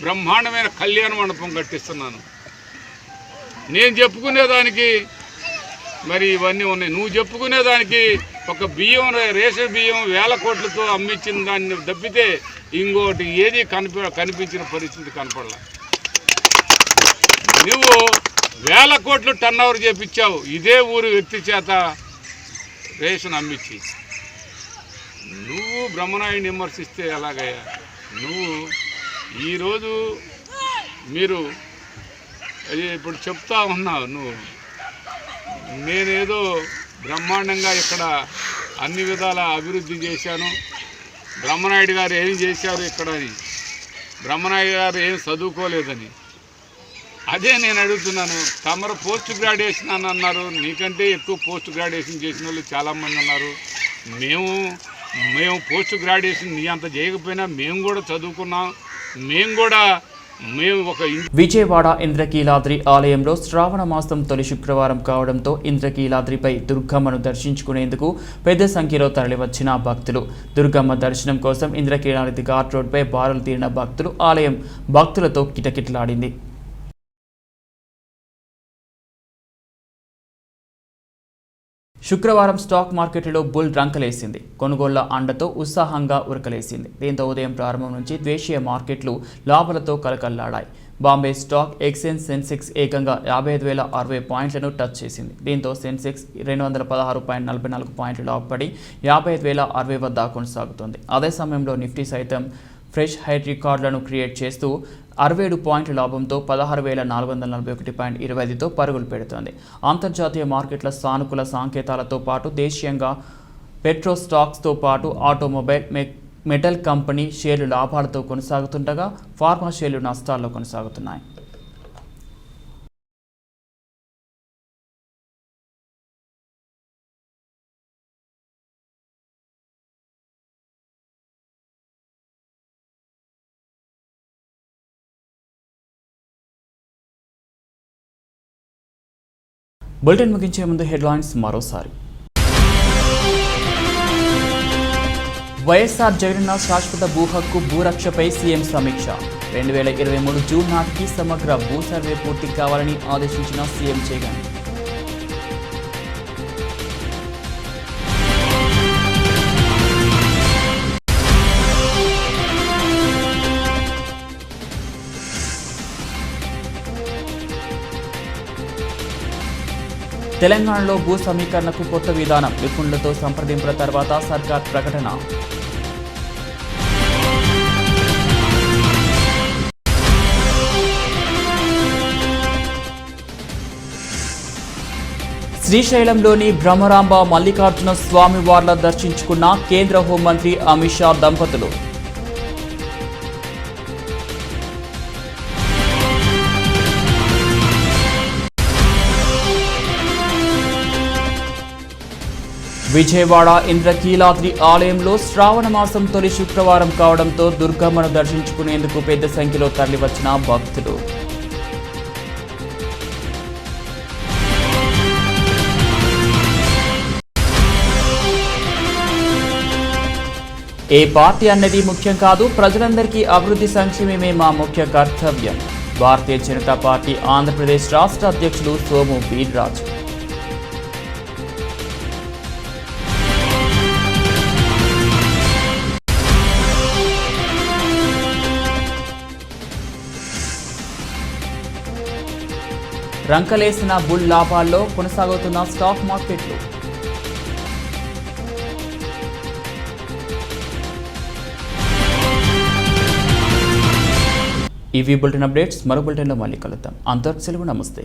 బ్రహ్మాండమైన కళ్యాణ మండపం కట్టిస్తున్నాను. నేను చెప్పుకునేదానికి మరి ఇవన్నీ ఉన్నాయి. నువ్వు చెప్పుకునేదానికి ఒక బియ్యం, రేషన్ బియ్యం 1000 కోట్లతో అమ్మించిన దాన్ని తప్పితే ఇంకోటి ఏది కనిపించిన పరిస్థితి కనపడలా. నువ్వు 1000 కోట్లు టర్నోవర్ చేపించావు ఇదే ఊరు వ్యక్తి చేత రేషన్ అమ్మించి. నువ్వు బ్రహ్మనాయుడిని విమర్శిస్తే ఎలాగయ్యా? నువ్వు ఈరోజు మీరు ఇప్పుడు చెప్తా ఉన్నావు, నువ్వు నేనేదో బ్రహ్మాండంగా ఇక్కడ అన్ని విధాల అభివృద్ధి చేశాను, బ్రహ్మనాయుడు గారు ఏం చేశారు ఇక్కడ అని, బ్రహ్మనాయుడు గారు ఏం చదువుకోలేదని. అదే నేను అడుగుతున్నాను. తమరు పోస్ట్ గ్రాడ్యుయేషన్ అని అన్నారు, నీకంటే ఎక్కువ పోస్ట్ గ్రాడ్యుయేషన్ చేసిన వాళ్ళు చాలామంది ఉన్నారు. మేము పోస్ట్ గ్రాడ్యుయేషన్ నీ అంత చేయకపోయినా మేము కూడా చదువుకున్నాం. విజయవాడ ఇంద్రకీలాద్రి ఆలయంలో శ్రావణ మాసం తొలి శుక్రవారం కావడంతో ఇంద్రకీలాద్రిపై దుర్గమ్మను దర్శించుకునేందుకు పెద్ద సంఖ్యలో తరలివచ్చిన భక్తులు. దుర్గమ్మ దర్శనం కోసం ఇంద్రకీలాద్రి ఘాట్ రోడ్పై బారులు తీరిన భక్తులు. ఆలయం భక్తులతో కిటకిటలాడింది. శుక్రవారం స్టాక్ మార్కెట్లో బుల్ రంకలేసింది. కొనుగోళ్ల అండతో ఉత్సాహంగా ఉరకలేసింది. దీంతో ఉదయం ప్రారంభం నుంచి దేశీయ మార్కెట్లు లాభాలతో కలకల్లాడాయి. బాంబే స్టాక్ ఎక్స్చేంజ్ సెన్సెక్స్ ఏకంగా 55,060 పాయింట్లను టచ్ చేసింది. దీంతో సెన్సెక్స్ 216.44 పాయింట్లు లాభపడి 55,060 వద్ద కొనసాగుతుంది. అదే సమయంలో నిఫ్టీ సైతం ఫ్రెష్ హై రికార్డులను క్రియేట్ చేస్తూ 67 పాయింట్ల లాభంతో 16,441.25తో పరుగులు పెడుతోంది. అంతర్జాతీయ మార్కెట్ల సానుకూల సంకేతాలతో పాటు దేశీయంగా పెట్రో స్టాక్స్తో పాటు ఆటోమొబైల్, మెటల్ కంపెనీ షేర్లు లాభాలతో కొనసాగుతుండగా ఫార్మా షేర్లు నష్టాల్లో కొనసాగుతున్నాయి. బులెటిన్ ముగించే ముందు హెడ్లైన్స్ మరోసారి. వైఎస్ఆర్ జగనన్న శాశ్వత భూ హక్కు భూరక్షపై సీఎం సమీక్ష. 2023 జూన్ నాటికి సమగ్ర భూ సర్వే పూర్తి కావాలని ఆదేశించిన సీఎం జగన్. తెలంగాణలో భూ సమీకరణకు కొత్త విధానం, నిపుణులతో సంప్రదింపుల తర్వాత సర్కార్ ప్రకటన. శ్రీశైలంలోని బ్రహ్మరాంబ మల్లికార్జున స్వామి వార్ల దర్శించుకున్న కేంద్ర హోంమంత్రి అమిత్ షా దంపతులు. విజయవాడ ఇంద్రకీలాద్రి ఆలయంలో శ్రావణ మాసం తొలి శుక్రవారం కావడంతో దుర్గమ్మను దర్శించుకునేందుకు పెద్ద సంఖ్యలో తరలివచ్చిన భక్తులు. ఏ పార్టీ అన్నది ముఖ్యం కాదు, ప్రజలందరికీ అభివృద్ధి సంక్షేమమే మా ముఖ్య కర్తవ్యం. భారతీయ జనతా పార్టీ ఆంధ్రప్రదేశ్ రాష్ట్ర అధ్యక్షులు సోము వీర్రాజు. రంకలేసిన బుల్ లాభాల్లో కొనసాగుతున్న స్టాక్ మార్కెట్లు. ఇవి బులెటిన్ అప్డేట్స్. మరో బులెటిన్లో మళ్ళీ కలుద్దాం. అంతవరకు సెలవు. నమస్తే.